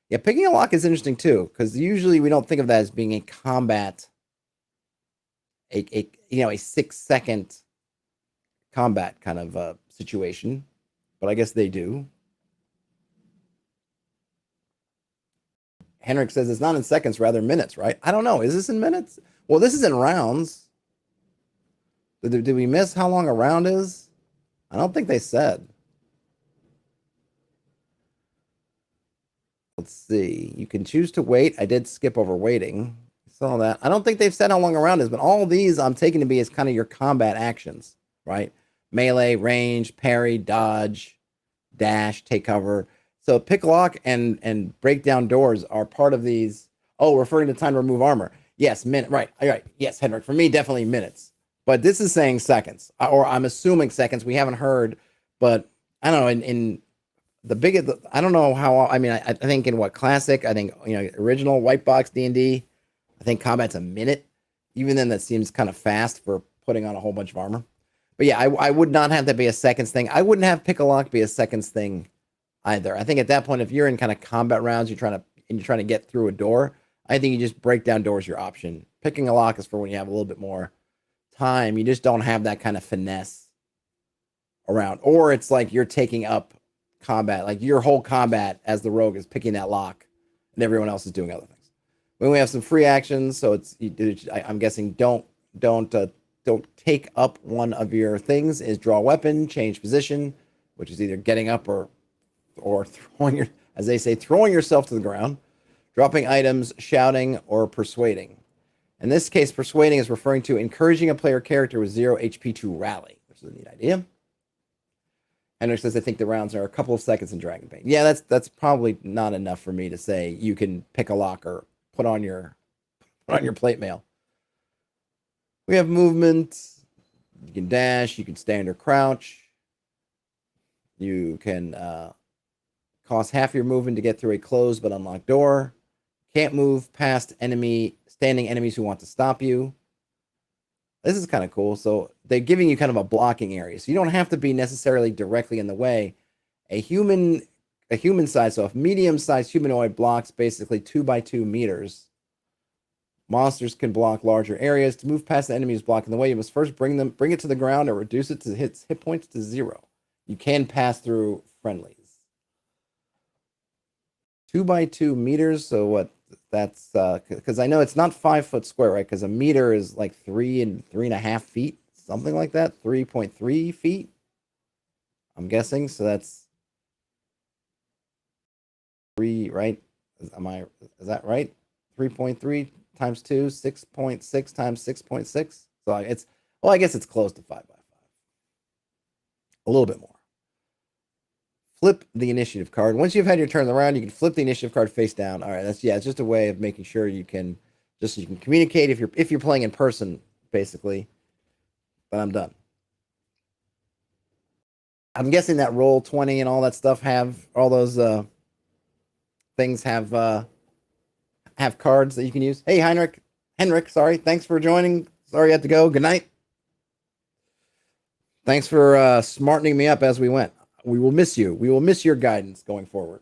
Yeah, picking a lock is interesting too, because usually we don't think of that as being a combat, a 6-second combat kind of situation, but I guess they do. Henrik says it's not in seconds, rather minutes, right? I don't know. Is this in minutes? Well, this is in rounds. Did we miss how long a round is? I don't think they said. Let's see. You can choose to wait. I did skip over waiting. Saw that. I don't think they've said how long a round is, but all of these I'm taking to be as kind of your combat actions, right? Melee, range, parry, dodge, dash, take cover. So pick lock and break down doors are part of these. Oh, referring to time to remove armor. Yes, minute. Right. All right. Yes, Henrik. For me, definitely minutes. But this is saying seconds, or I'm assuming seconds. We haven't heard, but I don't know. In the biggest, I don't know how. I mean, I think in what classic, I think original white box D&D, I think combat's a minute. Even then, that seems kind of fast for putting on a whole bunch of armor. But yeah, I would not have that be a seconds thing. I wouldn't have pick a lock be a seconds thing either. I think at that point, if you're in kind of combat rounds, you're trying to get through a door, I think you just break down doors your option. Picking a lock is for when you have a little bit more time. You just don't have that kind of finesse around. Or it's like you're taking up combat, like your whole combat as the rogue is picking that lock and everyone else is doing other things. When we have some free actions, so I'm guessing don't take up one of your things is draw a weapon, change position, which is either getting up or throwing as they say, throwing yourself to the ground, dropping items, shouting, or persuading. In this case, persuading is referring to encouraging a player character with 0 HP to rally, which is a neat idea. Henrik says, I think the rounds are a couple of seconds in Dragonbane. Yeah, that's probably not enough for me to say you can pick a lock or put on your plate mail. We have movement. You can dash. You can stand or crouch. You can cost half your movement to get through a closed but unlocked door. Can't move past standing enemies who want to stop you. This is kind of cool. So they're giving you kind of a blocking area. So you don't have to be necessarily directly in the way. A human size, so a medium-sized humanoid blocks basically 2 by 2 meters. Monsters can block larger areas. To move past the enemies blocking the way, you must first bring it to the ground or reduce it to hit points to 0. You can pass through friendlies. 2 by 2 meters. So what? That's because I know it's not 5 foot square, right? Because a meter is like 3 and 3.5 feet, something like that. 3.3 feet. I'm guessing. So that's 3, right? Is that right? 3.3 times 2, 6.6 times 6.6. So I guess it's close to 5 by 5. A little bit more. Flip the initiative card. Once you've had your turn around, you can flip the initiative card face down. All right, it's just a way of making sure you can communicate if you're playing in person, basically. But I'm done. I'm guessing that roll 20 and all that stuff have all those things have cards that you can use. Hey, Henrik, sorry. Thanks for joining. Sorry you had to go. Good night. Thanks for smartening me up as we went. We will miss you. We will miss your guidance going forward.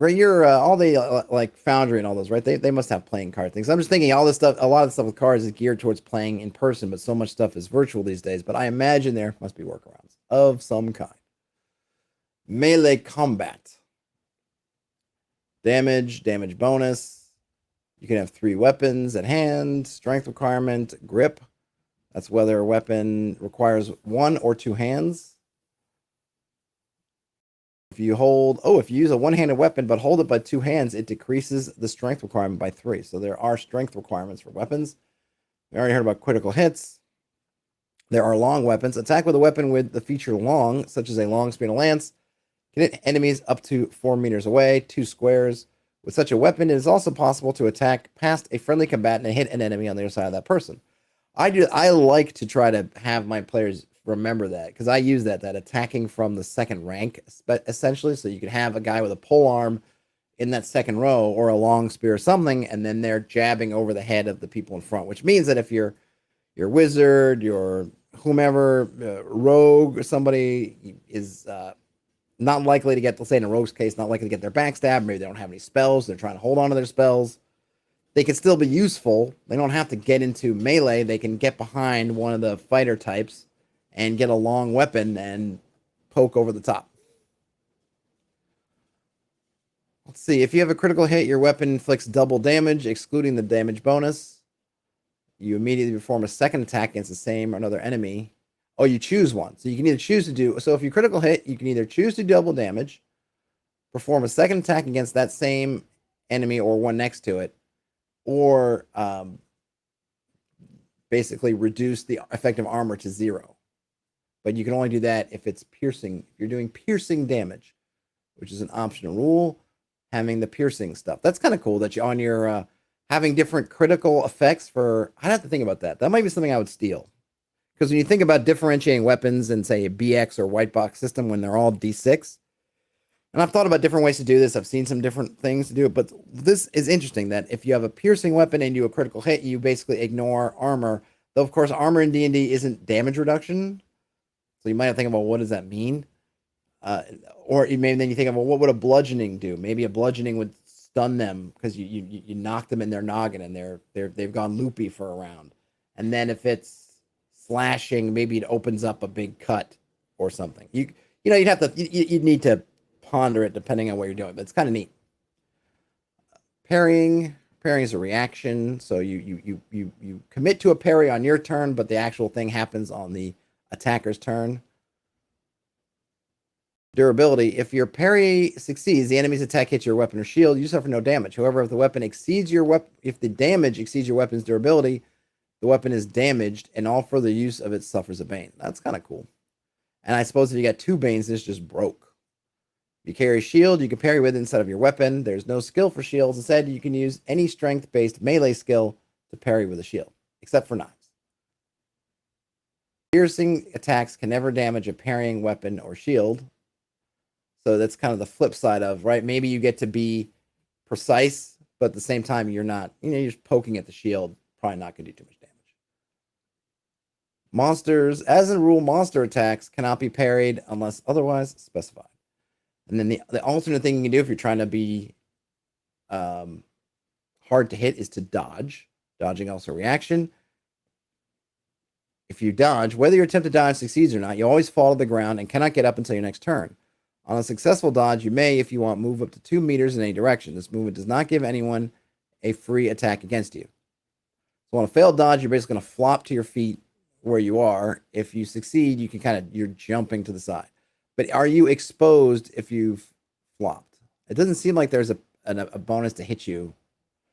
Right, you're all the like Foundry and all those, right? They must have playing card things. I'm just thinking all this stuff, a lot of stuff with cards is geared towards playing in person, but so much stuff is virtual these days. But I imagine there must be workarounds of some kind. Melee combat. Damage bonus. You can have 3 weapons at hand. Strength requirement, grip. That's whether a weapon requires 1 or 2 hands. If you use a one-handed weapon but hold it by 2 hands, it decreases the strength requirement by 3. So there are strength requirements for weapons. We already heard about critical hits. There are long weapons. Attack with a weapon with the feature long, such as a long spear and a lance, can hit enemies up to 4 meters away, 2 squares. With such a weapon, it is also possible to attack past a friendly combatant and hit an enemy on the other side of that person. I like to try to have my players remember that, because I use that attacking from the second rank, essentially, so you could have a guy with a pole arm in that second row or a long spear or something, and then they're jabbing over the head of the people in front, which means that if your wizard, your whomever, rogue, or somebody is not likely to get, let's say in a rogue's case, not likely to get their backstab, maybe they don't have any spells, they're trying to hold on to their spells, they can still be useful. They don't have to get into melee. They can get behind one of the fighter types and get a long weapon and poke over the top. Let's see. If you have a critical hit, your weapon inflicts double damage, excluding the damage bonus. You immediately perform a second attack against the same or another enemy. Oh, you choose one. So you can either choose to do... So if you critical hit, you can either choose to do double damage, perform a second attack against that same enemy or one next to it, or basically reduce the effective armor to 0. But you can only do that if it's piercing. If you're doing piercing damage, which is an optional rule, having the piercing stuff. That's kind of cool that you on your having different critical effects for... I'd have to think about that. That might be something I would steal. Because when you think about differentiating weapons in, say, a BX or white box system when they're all D6, and I've thought about different ways to do this. I've seen some different things to do it, but this is interesting that if you have a piercing weapon and you do a critical hit, you basically ignore armor. Though, of course, armor in D&D isn't damage reduction. So you might have to think about what does that mean? Or maybe then you think about, well, what would a bludgeoning do? Maybe a bludgeoning would stun them because you knock them in their noggin and they've gone loopy for a round. And then if it's slashing, maybe it opens up a big cut or something. You'd need to ponder it depending on what you're doing, but it's kind of neat. Parrying is a reaction, so you commit to a parry on your turn, but the actual thing happens on the attacker's turn. Durability: if your parry succeeds, the enemy's attack hits your weapon or shield, you suffer no damage. However, if the damage exceeds your weapon's durability, the weapon is damaged and all further use of it suffers a bane. That's kind of cool. And I suppose if you got 2 banes, this just broke. If you carry a shield, you can parry with it instead of your weapon. There's no skill for shields. Instead, you can use any strength-based melee skill to parry with a shield, except for knives. Piercing attacks can never damage a parrying weapon or shield. So that's kind of the flip side of, right? Maybe you get to be precise, but at the same time, you're not, you're just poking at the shield. Probably not going to do too much damage. Monsters, as a rule, monster attacks cannot be parried unless otherwise specified. And then the alternate thing you can do if you're trying to be hard to hit is to dodge. Dodging also a reaction. If you dodge, whether your attempt to dodge succeeds or not, you always fall to the ground and cannot get up until your next turn. On a successful dodge, you may, if you want, move up to 2 meters in any direction. This movement does not give anyone a free attack against you. So on a failed dodge, you're basically going to flop to your feet where you are. If you succeed, you can you're jumping to the side. But are you exposed if you've flopped? It doesn't seem like there's a bonus to hit you.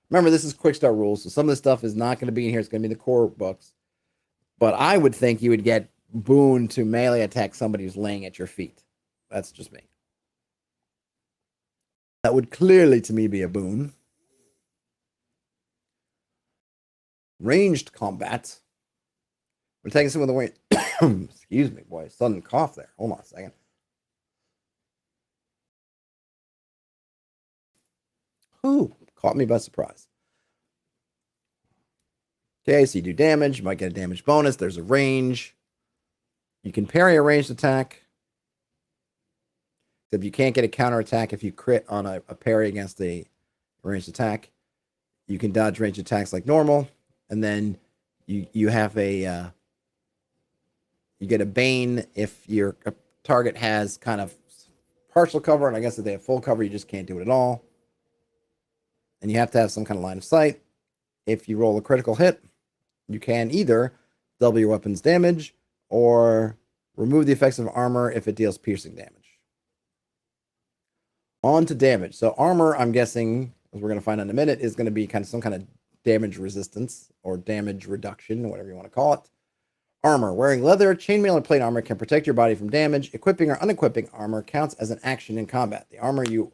Remember, this is quick start rules, so some of this stuff is not going to be in here. It's going to be in the core books. But I would think you would get boon to melee attack somebody who's laying at your feet. That's just me. That would clearly, to me, be a boon. Ranged combat. We're taking some of the weight. Excuse me, boy. Sudden cough there. Hold on a second. Ooh, caught me by surprise. Okay, so you do damage. You might get a damage bonus. There's a range. You can parry a ranged attack. Except you can't get a counter attack if you crit on a parry against a ranged attack. You can dodge ranged attacks like normal. And then you have a you get a Bane if your target has kind of partial cover, and I guess if they have full cover, you just can't do it at all. And you have to have some kind of line of sight. If you roll a critical hit, you can either double your weapon's damage or remove the effects of armor if it deals piercing damage. On to damage. So armor, I'm guessing, as we're going to find out in a minute, is going to be kind of some kind of damage resistance or damage reduction, whatever you want to call it. Armor. Wearing leather, chainmail, or plate armor can protect your body from damage. Equipping or unequipping armor counts as an action in combat. The armor you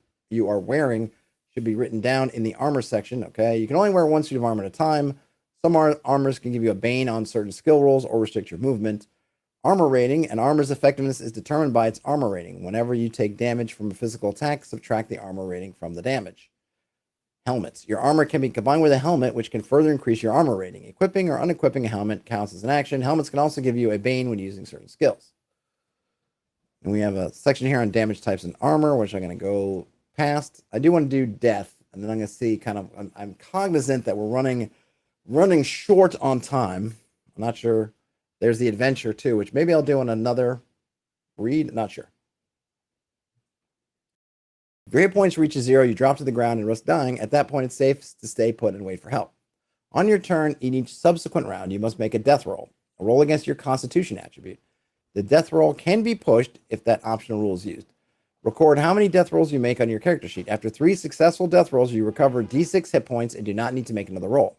are wearing should be written down in the armor section, okay? You can only wear one suit of armor at a time. Some armors can give you a bane on certain skill rolls or restrict your movement. Armor rating. An armor's effectiveness is determined by its armor rating. Whenever you take damage from a physical attack, subtract the armor rating from the damage. Helmets. Your armor can be combined with a helmet, which can further increase your armor rating. Equipping or unequipping a helmet counts as an action. Helmets can also give you a bane when using certain skills. And we have a section here on damage types and armor, which I'm going to go past. I do want to do death, and then I'm going to see kind of, I'm cognizant that we're running short on time. I'm not sure. There's the adventure too, which maybe I'll do in another read. Not sure. If your hit points reaches 0, you drop to the ground and risk dying. At that point, it's safe to stay put and wait for help. On your turn, in each subsequent round, you must make a death roll. A roll against your Constitution attribute. The death roll can be pushed if that optional rule is used. Record how many death rolls you make on your character sheet. After 3 successful death rolls, you recover d6 hit points and do not need to make another roll.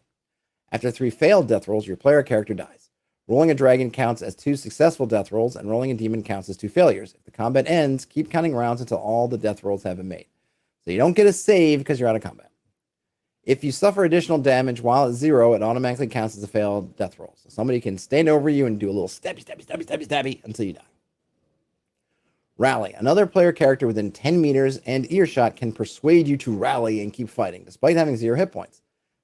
After 3 failed death rolls, your player character dies. Rolling a dragon counts as 2 successful death rolls, and rolling a demon counts as 2 failures. If the combat ends, keep counting rounds until all the death rolls have been made. So you don't get a save because you're out of combat. If you suffer additional damage while at 0, it automatically counts as a failed death roll. So somebody can stand over you and do a little stabby until you die. Rally. Another player character within 10 meters and earshot can persuade you to rally and keep fighting, despite having 0 hit points.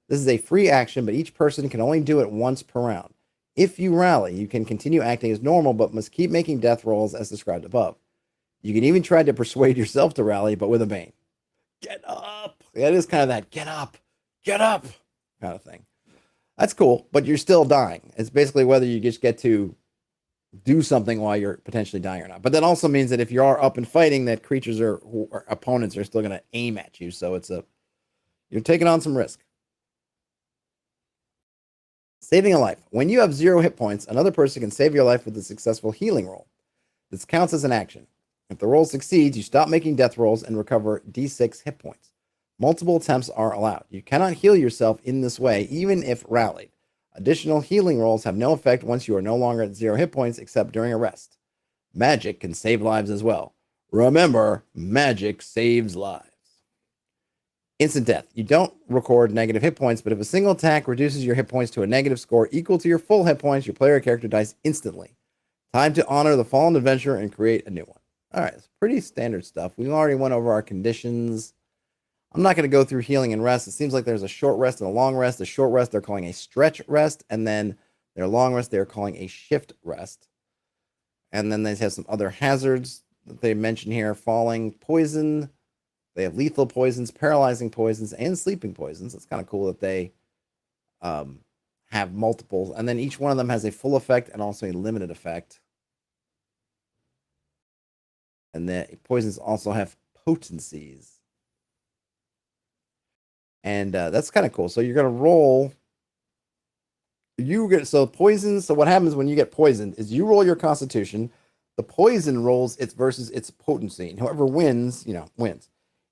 This is a free action, but each person can only do it once per round. If you rally, you can continue acting as normal, but must keep making death rolls as described above. You can even try to persuade yourself to rally, but with a bane. Get up. That is kind of that get up kind of thing. That's cool, but you're still dying. It's basically whether you just get to do something while you're potentially dying or not. But that also means that if you are up and fighting, that creatures or opponents are still going to aim at you. So you're taking on some risk. Saving a life. When you have 0 hit points, another person can save your life with a successful healing roll. This counts as an action. If the roll succeeds, you stop making death rolls and recover d6 hit points. Multiple attempts are allowed. You cannot heal yourself in this way, even if rallied. Additional healing rolls have no effect once you are no longer at 0 hit points except during a rest. Magic can save lives as well. Remember, magic saves lives. Instant death. You don't record negative hit points, but if a single attack reduces your hit points to a negative score equal to your full hit points, your player character dies instantly. Time to honor the fallen adventurer and create a new one. All right, it's pretty standard stuff. We already went over our conditions. I'm not going to go through healing and rest. It seems like there's a short rest and a long rest. The short rest they're calling a stretch rest, and then their long rest they're calling a shift rest. And then they have some other hazards that they mention here: falling, poison. They have lethal poisons, paralyzing poisons, and sleeping poisons. It's kind of cool that they have multiples. And then each one of them has a full effect and also a limited effect. And the poisons also have potencies. And that's kind of cool. So you're going to roll. So poisons. So what happens when you get poisoned is you roll your constitution. The poison rolls its versus its potency. And whoever wins, wins.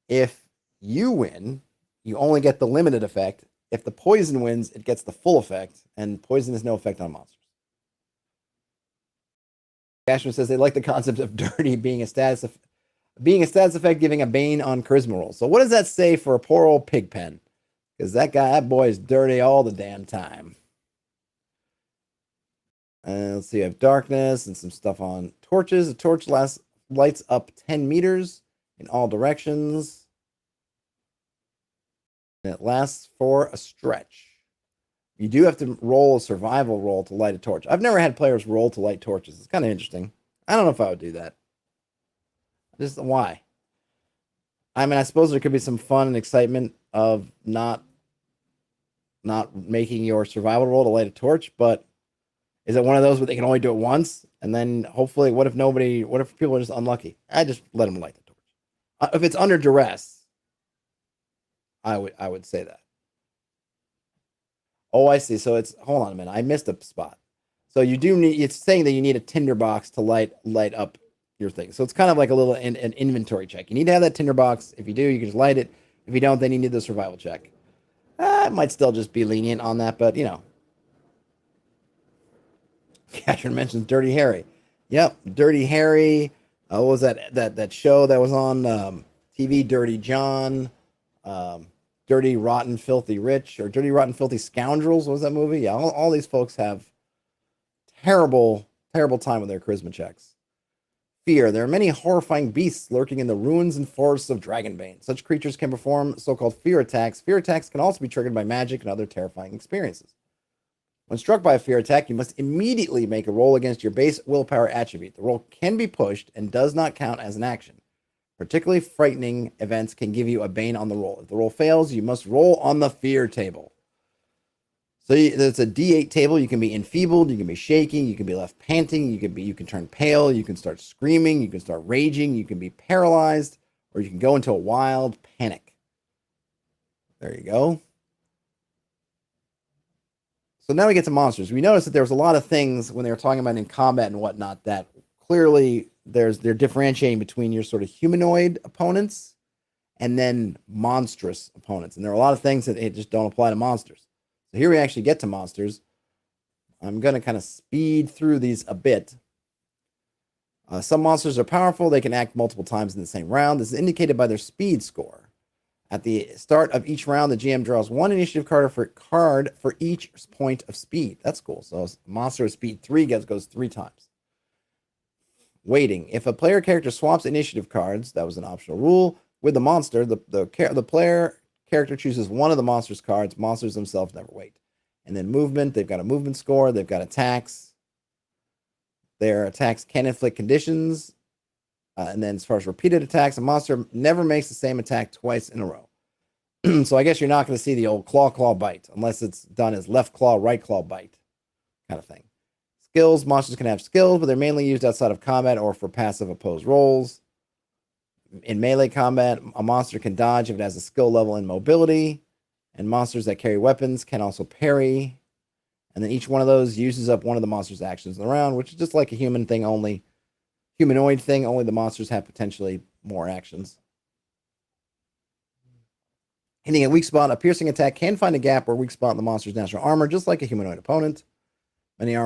If you win, you only get the limited effect. If the poison wins, it gets the full effect, and poison has no effect on monsters. Cashman says they like the concept of dirty being a status effect, giving a bane on charisma rolls. So what does that say for a poor old Pigpen? Because that boy is dirty all the damn time. And let's see, I have darkness and some stuff on torches. The torch lights up 10 meters in all directions. And it lasts for a stretch. You do have to roll a survival roll to light a torch. I've never had players roll to light torches. It's kind of interesting. I don't know if I would do that. Just why? I mean, I suppose there could be some fun and excitement of not making your survival roll to light a torch, but is it one of those where they can only do it once? And then hopefully, what if people are just unlucky? I just let them light the torch. If it's under duress, I would say that. Oh, I see. So it's, hold on a minute. I missed a spot. So you do need, it's saying that you need a tinderbox to light up your thing. So it's kind of like a little an inventory check. You need to have that tinderbox. If you do, you can just light it. If you don't, then you need the survival check. It might still just be lenient on that, but you know. Catherine mentions Dirty Harry. Yep, Dirty Harry. What was that show that was on TV? Dirty John, Dirty Rotten Filthy Rich, or Dirty Rotten Filthy Scoundrels. What was that movie? Yeah, all these folks have terrible time with their charisma checks. Fear. There are many horrifying beasts lurking in the ruins and forests of Dragonbane. Such creatures can perform so-called fear attacks. Fear attacks can also be triggered by magic and other terrifying experiences. When struck by a fear attack, you must immediately make a roll against your base willpower attribute. The roll can be pushed and does not count as an action. Particularly frightening events can give you a bane on the roll. If the roll fails, you must roll on the fear table. So it's a D8 table. You can be enfeebled, you can be shaking, you can be left panting, you can turn pale, you can start screaming, you can start raging, you can be paralyzed, or you can go into a wild panic. There you go. So now we get to monsters. We noticed that there was a lot of things when they were talking about in combat and whatnot that clearly they're differentiating between your sort of humanoid opponents and then monstrous opponents. And there are a lot of things that just don't apply to monsters. So here we actually get to monsters. I'm going to kind of speed through these a bit. Some monsters are powerful. They can act multiple times in the same round. This is indicated by their speed score. At the start of each round, the GM draws one initiative card for each point of speed. That's cool. So a monster with speed 3 goes 3 times. Waiting. If a player character swaps initiative cards, that was an optional rule, with the monster, the player character chooses one of the monster's cards. Monsters themselves never wait. And then movement. They've got a movement score. They've got attacks. Their attacks can inflict conditions. And then as far as repeated attacks, a monster never makes the same attack twice in a row. So I guess you're not going to see the old claw bite unless it's done as left claw, right claw bite kind of thing. Skills. Monsters can have skills, but they're mainly used outside of combat or for passive opposed rolls. In melee combat, a monster can dodge if it has a skill level in mobility. And monsters that carry weapons can also parry. And then each one of those uses up one of the monster's actions in the round, which is just like a humanoid thing, only the monsters have potentially more actions. Hitting a weak spot, a piercing attack can find a gap or weak spot in the monster's natural armor, just like a humanoid opponent. Many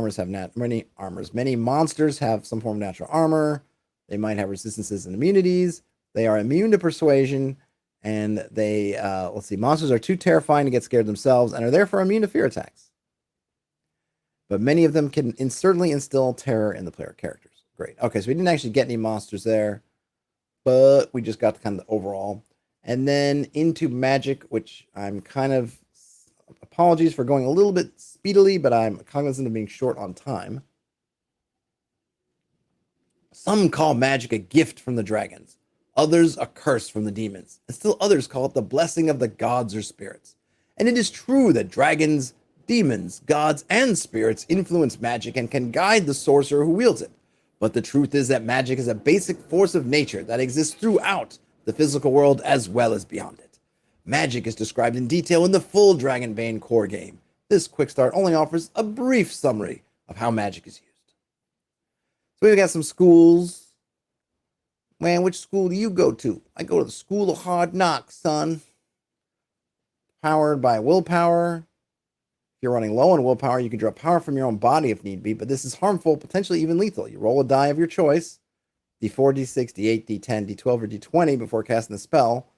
monsters have some form of natural armor. They might have resistances and immunities. They are immune to persuasion, and monsters are too terrifying to get scared themselves and are therefore immune to fear attacks. But many of them can certainly instill terror in the player characters. Great. Okay, so we didn't actually get any monsters there, but we just got kind of the overall. And then into magic, which I'm kind of, apologies for going a little bit speedily, but I'm cognizant of being short on time. Some call magic a gift from the dragons, others a curse from the demons, and still others call it the blessing of the gods or spirits. And it is true that dragons, demons, gods, and spirits influence magic and can guide the sorcerer who wields it. But the truth is that magic is a basic force of nature that exists throughout the physical world as well as beyond it. Magic is described in detail in the full Dragonbane core game. This quick start only offers a brief summary of how magic is used. So we've got some schools. Man, which school do you go to? I go to the School of Hard Knocks, son. Powered by willpower. If you're running low on willpower, you can draw power from your own body if need be, but this is harmful, potentially even lethal. You roll a die of your choice, D4, D6, D8, D10, D12, or D20 before casting the spell.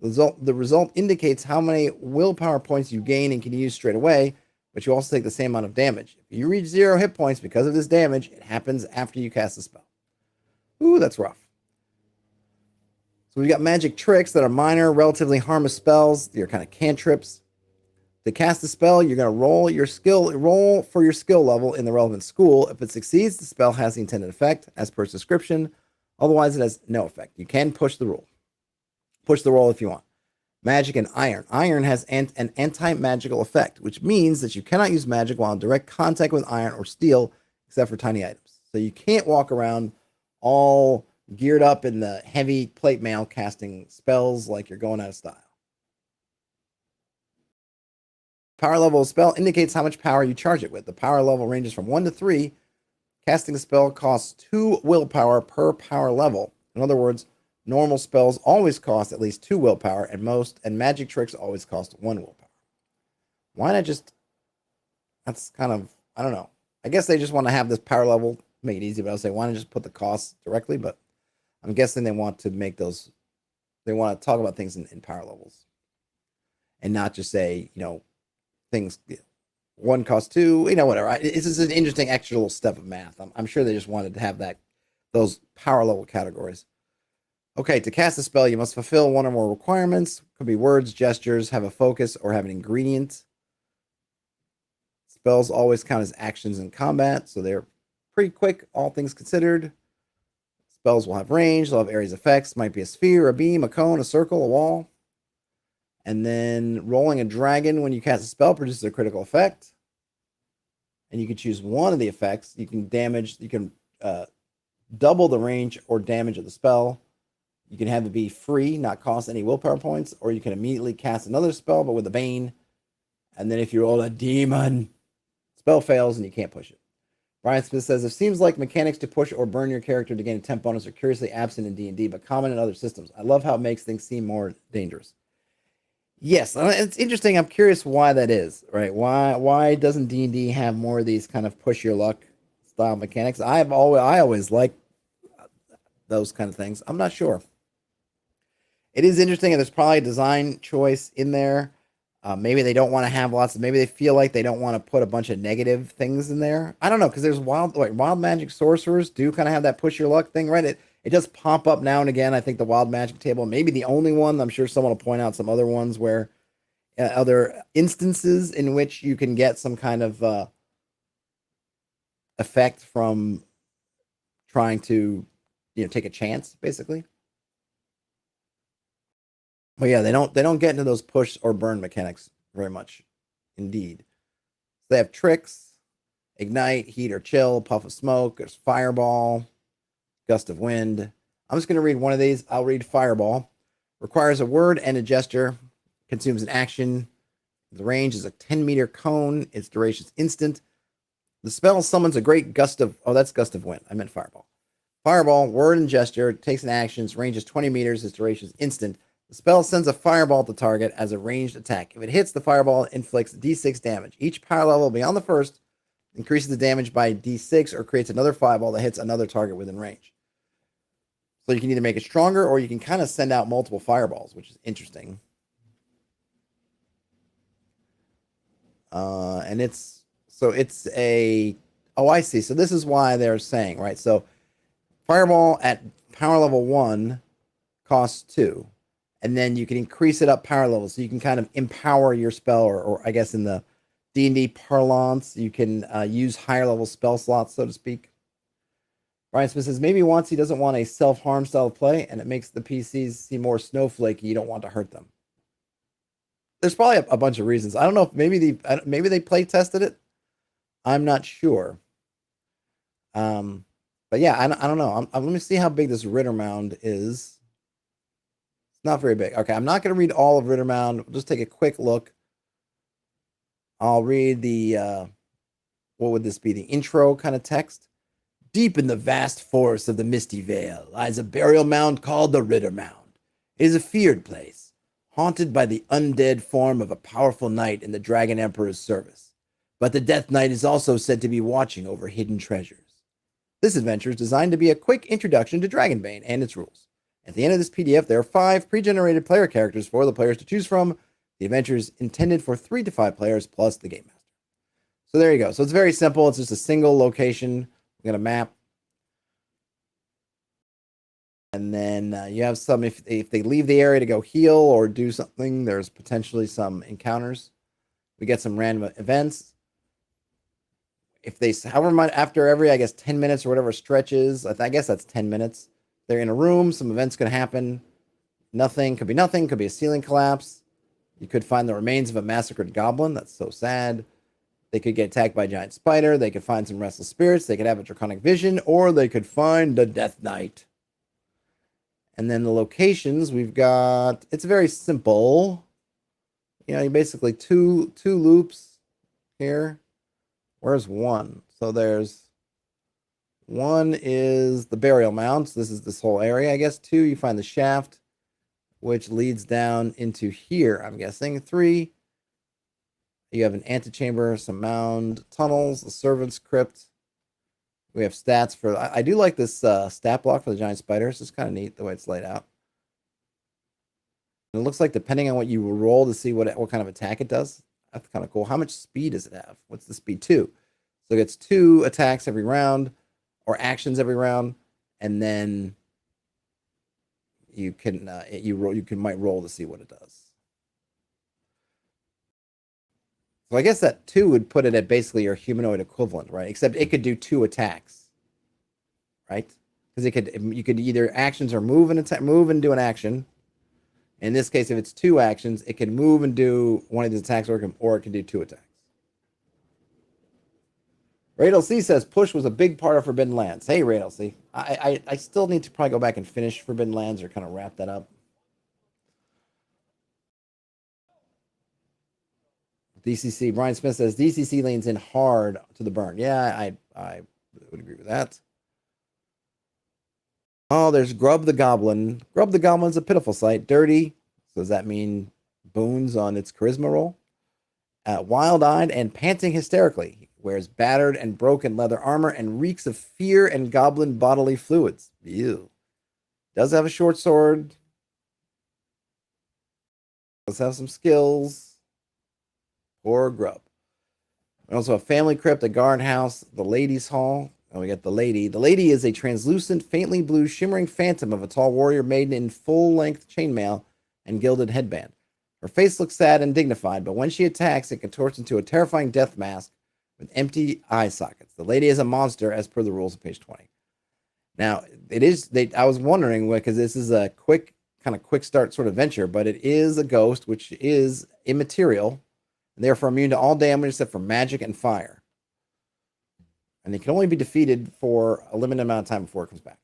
The result indicates how many willpower points you gain and can use straight away, but you also take the same amount of damage. If you reach 0 hit points because of this damage, it happens after you cast the spell. Ooh, that's rough. So we've got magic tricks that are minor, relatively harmless spells. They're kind of cantrips. To cast the spell, you're going to roll for your skill level in the relevant school. If it succeeds, the spell has the intended effect as per its description. Otherwise, it has no effect. You can push the roll. Push the roll if you want. Magic and iron. Iron has an anti-magical effect, which means that you cannot use magic while in direct contact with iron or steel, except for tiny items. So you can't walk around all geared up in the heavy plate mail casting spells like you're going out of style. Power level of spell indicates how much power you charge it with. The power level ranges from 1 to 3. Casting a spell costs 2 willpower per power level. In other words, normal spells always cost at least 2 willpower, and magic tricks always cost 1 willpower. Why not just... That's kind of... I don't know. I guess they just want to have this power level, make it easy, but I'll say, why not just put the costs directly? But I'm guessing they want to make those... They want to talk about things in power levels. And not just say, things... 1 costs 2, whatever. It's just an interesting extra little step of math. I'm sure they just wanted to have those power level categories. Okay, to cast a spell, you must fulfill 1 or more requirements. Could be words, gestures, have a focus, or have an ingredient. Spells always count as actions in combat, so they're pretty quick, all things considered. Spells will have range, they'll have areas effects. Might be a sphere, a beam, a cone, a circle, a wall. And then rolling a dragon when you cast a spell produces a critical effect. And you can choose one of the effects. You can double the range or damage of the spell. You can have it be free, not cost any willpower points, or you can immediately cast another spell, but with a Bane. And then if you roll a demon, spell fails and you can't push it. Brian Smith says, it seems like mechanics to push or burn your character to gain a temp bonus are curiously absent in D&D, but common in other systems. I love how it makes things seem more dangerous. Yes, it's interesting. I'm curious why that is, right? Why doesn't D&D have more of these kind of push your luck style mechanics? I always like those kind of things. I'm not sure. It is interesting, and there's probably a design choice in there. Maybe they don't want to have maybe they feel like they don't want to put a bunch of negative things in there. I don't know, because there's wild magic sorcerers do kind of have that push your luck thing, right? It does pop up now and again. I think the wild magic table, maybe the only one. I'm sure someone will point out some other ones where other instances in which you can get some kind of effect from trying to, take a chance, basically. But yeah, they don't get into those push or burn mechanics very much, indeed. They have tricks, ignite, heat or chill, puff of smoke. There's fireball, gust of wind. I'm just going to read one of these. I'll read fireball. Requires a word and a gesture. Consumes an action. The range is a 10-meter cone. Its duration is instant. The spell summons a great gust of... Oh, that's gust of wind. I meant fireball. Fireball, word and gesture. Takes an action. Its range is 20 meters. Its duration is instant. The spell sends a fireball to target as a ranged attack. If it hits, the fireball inflicts d6 damage. Each power level beyond the first increases the damage by d6 or creates another fireball that hits another target within range. So you can either make it stronger or you can kind of send out multiple fireballs, which is interesting. And it's a... Oh, I see. So this is why they're saying, right? So fireball at power level 1 costs 2. And then you can increase it up power level, so you can kind of empower your spell, or I guess in the D&D parlance, you can use higher level spell slots, so to speak. Brian Smith says, maybe once he doesn't want a self-harm style of play, and it makes the PCs seem more snowflakey, you don't want to hurt them. There's probably a bunch of reasons. I don't know if maybe they play tested it. I'm not sure. But yeah, I don't know. Let me see how big this Ritter Mound is. Not very big. Okay, I'm not going to read all of Rittermound. We'll just take a quick look. I'll read the, what would this be? The intro kind of text. Deep in the vast forest of the Misty Vale lies a burial mound called the Ritter Mound. It is a feared place, haunted by the undead form of a powerful knight in the Dragon Emperor's service. But the Death Knight is also said to be watching over hidden treasures. This adventure is designed to be a quick introduction to Dragonbane and its rules. At the end of this PDF, there are 5 pre-generated player characters for the players to choose from. The adventure is intended for 3 to 5 players plus the Game Master. So there you go. So it's very simple. It's just a single location. We got a map. And then you have some, if they leave the area to go heal or do something, there's potentially some encounters. We get some random events. If they, however much, after every, I guess, 10 minutes or whatever stretches, I guess that's 10 minutes, they're in a room, some events could happen. Nothing, could be a ceiling collapse. You could find the remains of a massacred goblin. That's so sad. They could get attacked by a giant spider. They could find some restless spirits. They could have a draconic vision, or they could find the Death Knight. And then the locations, we've got, it's very simple. You know, you basically two loops here. Where's one? So there's one is the burial mounds. This is this whole area, I guess. Two, you find the shaft, which leads down into here, I'm guessing. Three, you have an antechamber, some mound tunnels, the servant's crypt. We have stats for, I do like this stat block for the giant spiders. It's kind of neat the way it's laid out. And it looks like depending on what you roll to see what kind of attack it does, that's kind of cool. How much speed does it have? What's the speed? 2. So it gets 2 attacks every round, or actions every round, and then you can might roll to see what it does. So I guess that 2 would put it at basically your humanoid equivalent, right? Except it could do 2 attacks, right? Because you could either actions or move and do an action. In this case, if it's 2 actions, it can move and do one of these attacks, or it can do 2 attacks. Radel C says push was a big part of Forbidden Lands. Hey, Radel C. I still need to probably go back and finish Forbidden Lands or kind of wrap that up. DCC, Brian Smith says DCC leans in hard to the burn. Yeah, I would agree with that. Oh, there's Grub the Goblin. Grub the Goblin's a pitiful sight. Dirty. So does that mean boons on its charisma roll? Wild-eyed and panting hysterically. Wears battered and broken leather armor and reeks of fear and goblin bodily fluids. Ew. Does have a short sword. Does have some skills. Poor Grub. Also a family crypt, a guard house, the ladies' hall. And we got the lady. The lady is a translucent, faintly blue, shimmering phantom of a tall warrior maiden in full-length chainmail and gilded headband. Her face looks sad and dignified, but when she attacks, it contorts into a terrifying death mask with empty eye sockets. The lady is a monster, as per the rules of page 20. Now, I was wondering, because this is a quick start sort of venture, but it is a ghost, which is immaterial, and therefore immune to all damage except for magic and fire. And it can only be defeated for a limited amount of time before it comes back.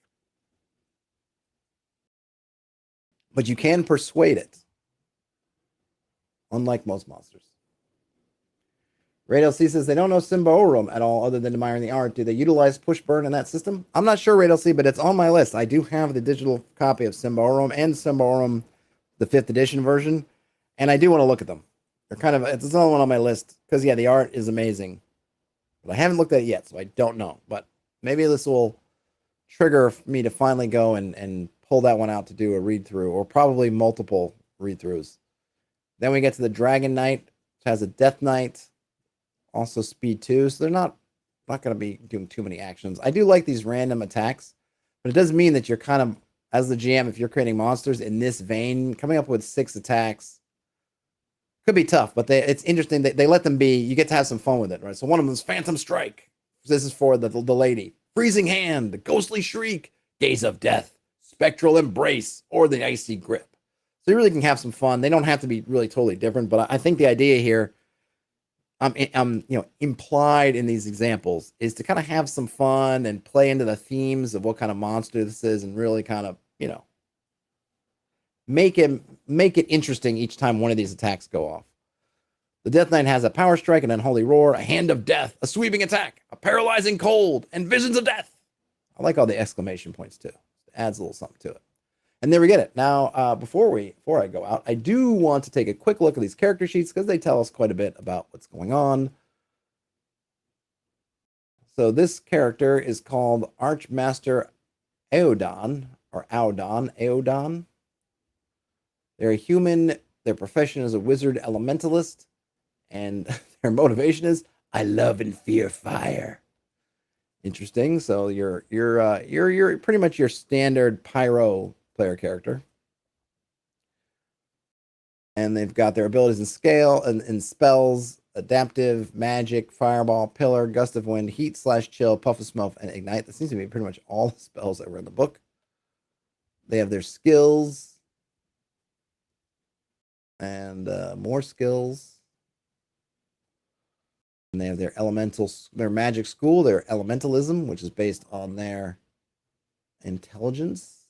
But you can persuade it, unlike most monsters. Radel C says they don't know Symbaroum at all other than admiring the art. Do they utilize push burn in that system? I'm not sure, Radel C, but it's on my list. I do have the digital copy of Symbaroum and Symbaroum, the 5th edition version, and I do want to look at them. It's another one on my list because, yeah, the art is amazing. But I haven't looked at it yet, so I don't know. But maybe this will trigger me to finally go and pull that one out to do a read-through, or probably multiple read-throughs. Then we get to the Dragon Knight, which has a Death Knight, also speed 2, so they're not going to be doing too many actions. I do like these random attacks, but it does mean that you're kind of, as the GM, if you're creating monsters in this vein, coming up with 6 attacks could be tough, but it's interesting that they let them be. You get to have some fun with it, right? So one of them is Phantom Strike. This is for the lady. Freezing Hand, the Ghostly Shriek, Gaze of Death, Spectral Embrace, or the Icy Grip. So you really can have some fun. They don't have to be really totally different, but I think the idea here, implied in these examples, is to kind of have some fun and play into the themes of what kind of monster this is, and really kind of, make it interesting each time one of these attacks go off. The Death Knight has a Power Strike, an Unholy Roar, a Hand of Death, a Sweeping Attack, a Paralyzing Cold, and Visions of Death. I like all the exclamation points too. It adds a little something to it. And there we get it. Now, before I go out, I do want to take a quick look at these character sheets because they tell us quite a bit about what's going on. So this character is called Archmaster Eodon, or Eodon. They're a human. Their profession is a wizard elementalist, and their motivation is, I love and fear fire. Interesting. So you're pretty much your standard pyro player character. And they've got their abilities in scale and spells, adaptive, magic, fireball, pillar, gust of wind, heat slash chill, puff of smoke, and ignite. That seems to be pretty much all the spells that were in the book. They have their skills and more skills. And they have their magic school, their elementalism, which is based on their intelligence.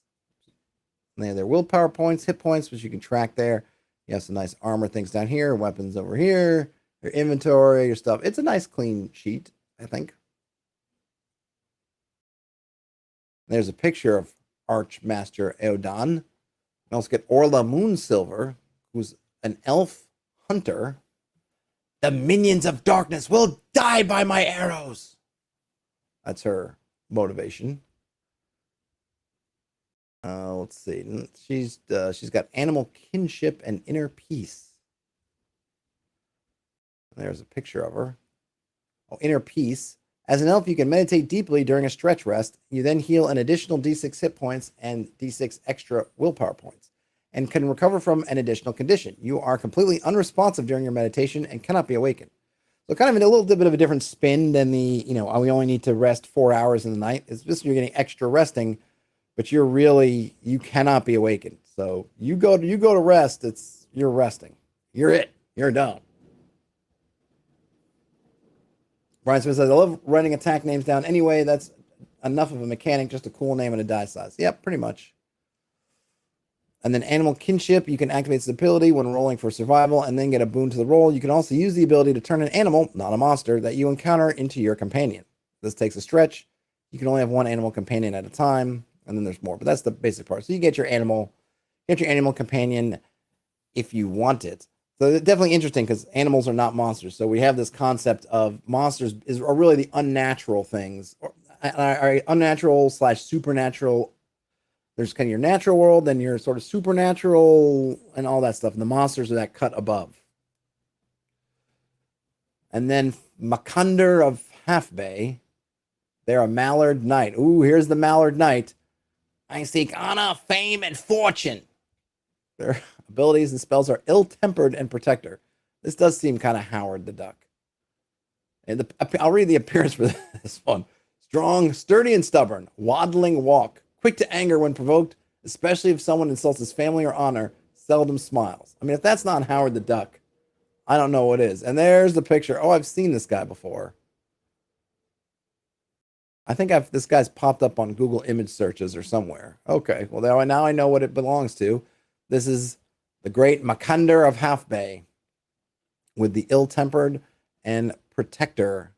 And they have their willpower points, hit points, which you can track there. You have some nice armor things down here, weapons over here, your inventory, your stuff. It's a nice clean sheet, I think. There's a picture of Archmaster Eodan. You also get Orla Moonsilver, who's an elf hunter. The minions of darkness will die by my arrows. That's her motivation. Let's see. She's got animal kinship and inner peace. There's a picture of her. Oh, inner peace. As an elf, you can meditate deeply during a stretch rest. You then heal an additional d6 hit points and d6 extra willpower points, and can recover from an additional condition. You are completely unresponsive during your meditation and cannot be awakened. So kind of a little bit of a different spin than the, we only need to rest 4 hours in the night. It's just you're getting extra resting, but you cannot be awakened. So you go to rest, you're resting. You're done. Brian Smith says, I love writing attack names down anyway. That's enough of a mechanic, just a cool name and a die size. Yep, pretty much. And then animal kinship, you can activate its ability when rolling for survival and then get a boon to the roll. You can also use the ability to turn an animal, not a monster, that you encounter into your companion. This takes a stretch. You can only have one animal companion at a time, and then there's more, but that's the basic part. So you get your animal companion if you want it. So it's definitely interesting because animals are not monsters. So we have this concept of monsters are really the unnatural things, or unnatural / supernatural. There's kind of your natural world, then your sort of supernatural and all that stuff. And the monsters are that cut above. And then Makander of Half Bay. They're a Mallard Knight. Ooh, here's the Mallard Knight. I seek honor, fame, and fortune. Their abilities and spells are ill-tempered and protector. This does seem kind of Howard the Duck. And I'll read the appearance for this one. Strong, sturdy, and stubborn. Waddling walk. Quick to anger when provoked, especially if someone insults his family or honor. Seldom smiles. I mean, if that's not Howard the Duck, I don't know what is. And there's the picture. Oh, I've seen this guy before. I think this guy's popped up on Google image searches or somewhere. Okay, well, now I know what it belongs to. This is the great Makander of Half Bay with the ill-tempered and protector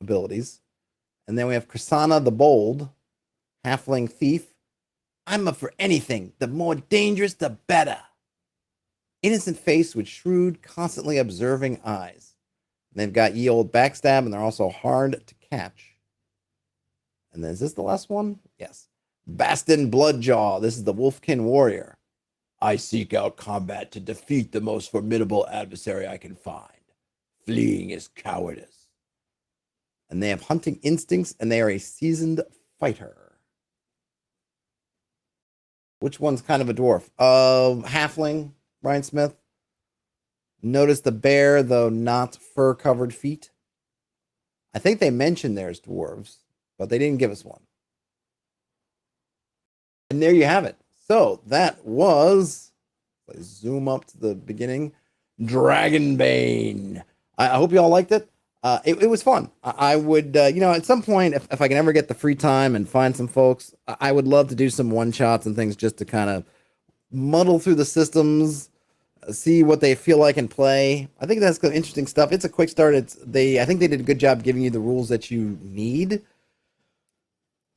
abilities. And then we have Krisanna the Bold, halfling thief. I'm up for anything. The more dangerous, the better. Innocent face with shrewd, constantly observing eyes. And they've got ye old backstab, and they're also hard to catch. And then is this the last one? Yes. Bastin Bloodjaw. This is the Wolfkin Warrior. I seek out combat to defeat the most formidable adversary I can find. Fleeing is cowardice. And they have hunting instincts, and they are a seasoned fighter. Which one's kind of a dwarf? Halfling, Brian Smith. Notice the bear, though not fur-covered feet. I think they mentioned there's dwarves, but they didn't give us one. And there you have it. So that was, let's zoom up to the beginning, Dragonbane. I hope you all liked it. It was fun. I would, at some point, if I can ever get the free time and find some folks, I would love to do some one-shots and things just to kind of muddle through the systems, see what they feel like and play. I think that's interesting stuff. It's a quick start. I think they did a good job giving you the rules that you need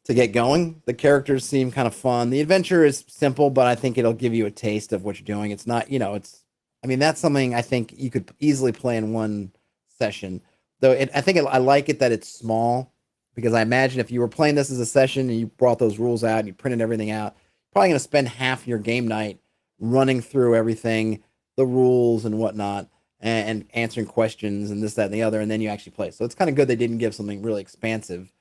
to get going. The characters seem kind of fun. The adventure is simple, but I think it'll give you a taste of what you're doing. It's not, that's something I think you could easily play in one session. Though I like it that it's small, because I imagine if you were playing this as a session and you brought those rules out and you printed everything out, you're probably going to spend half your game night running through everything, the rules and whatnot. and answering questions and this, that, and the other, and then you actually play. So it's kind of good they didn't give something really expansive.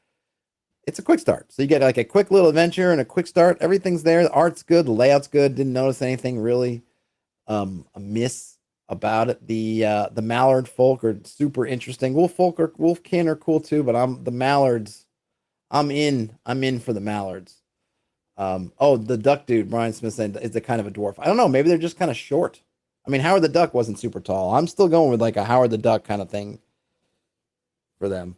It's a quick start. So you get like a quick little adventure and a quick start. Everything's there. The art's good. The layout's good. Didn't notice anything really amiss about it. The Mallard folk are super interesting. Wolfkin are cool too, but I'm the Mallards. I'm in for the Mallards. Oh, the duck dude, Brian Smith said, is the kind of a dwarf. I don't know. Maybe they're just kind of short. I mean, Howard the Duck wasn't super tall. I'm still going with like a Howard the Duck kind of thing for them.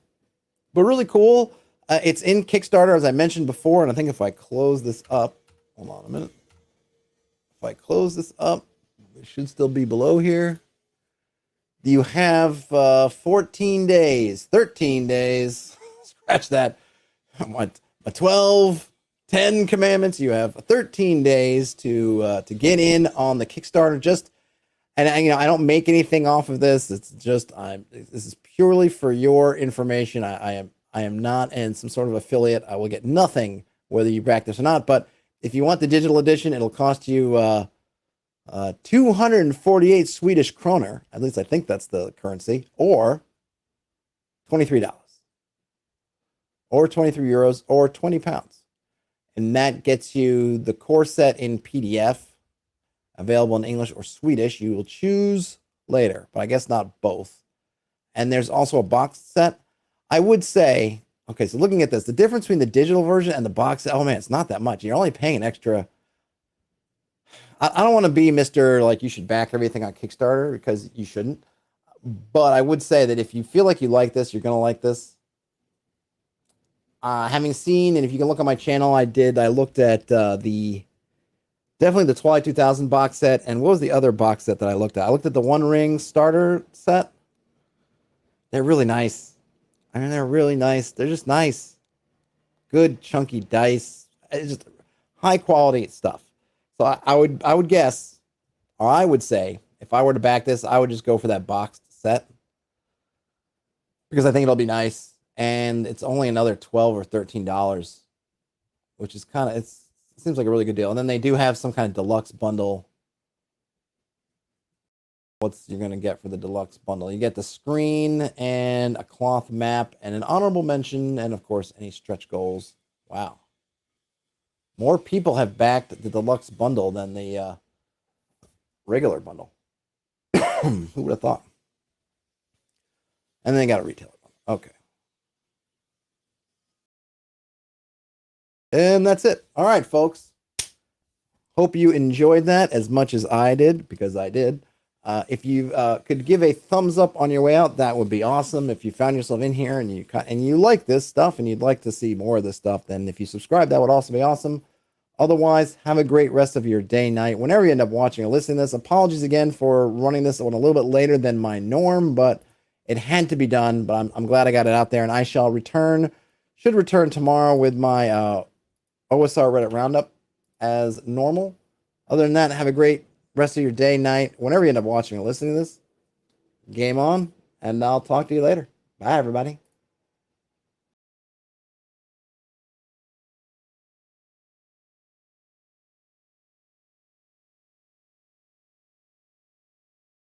But really cool. It's in Kickstarter, as I mentioned before. And I think if I close this up, hold on a minute. If I close this up, it should still be below here. You have 14 days, 13 days. Scratch that. What? 12, 10 commandments. You have 13 days to get in on the Kickstarter. And I don't make anything off of this. It's just this is purely for your information. I am not in some sort of affiliate. I will get nothing whether you back this or not. But if you want the digital edition, it'll cost you 248 Swedish kroner. At least I think that's the currency, or $23, or 23 euros, or 20 pounds, and that gets you the core set in PDF. Available in English or Swedish. You will choose later, but I guess not both. And there's also a box set. I would say, okay, so looking at this, the difference between the digital version and the box set, oh man, it's not that much. You're only paying an extra. I don't want to be Mr. like you should back everything on Kickstarter, because you shouldn't. But I would say that if you feel like you like this, you're going to like this. Having seen, and if you can look on my channel, I looked at definitely the Twilight 2000 box set. And what was the other box set that I looked at? I looked at the One Ring starter set. They're really nice. I mean, they're really nice. They're just nice. Good, chunky dice. It's just high quality stuff. So I would guess, or I would say, if I were to back this, I would just go for that boxed set, because I think it'll be nice. And it's only another $12 or $13, which is kind of, it seems like a really good deal. And then they do have some kind of deluxe bundle. What's you're going to get for the deluxe bundle? You get the screen and a cloth map and an honorable mention, and of course any stretch goals. Wow. More people have backed the deluxe bundle than the regular bundle. Who would have thought? And then they got a retailer bundle. Okay. And that's it. All right, folks. Hope you enjoyed that as much as I did, because I did. If you could give a thumbs up on your way out, that would be awesome. If you found yourself in here and you like this stuff and you'd like to see more of this stuff, then if you subscribe, that would also be awesome. Otherwise, have a great rest of your day, night, whenever you end up watching or listening to this. Apologies again for running this one a little bit later than my norm, but it had to be done. But I'm glad I got it out there, and I shall should return tomorrow with my OSR Reddit Roundup as normal. Other than that, have a great rest of your day, night, whenever you end up watching or listening to this. Game on, and I'll talk to you later. Bye, everybody.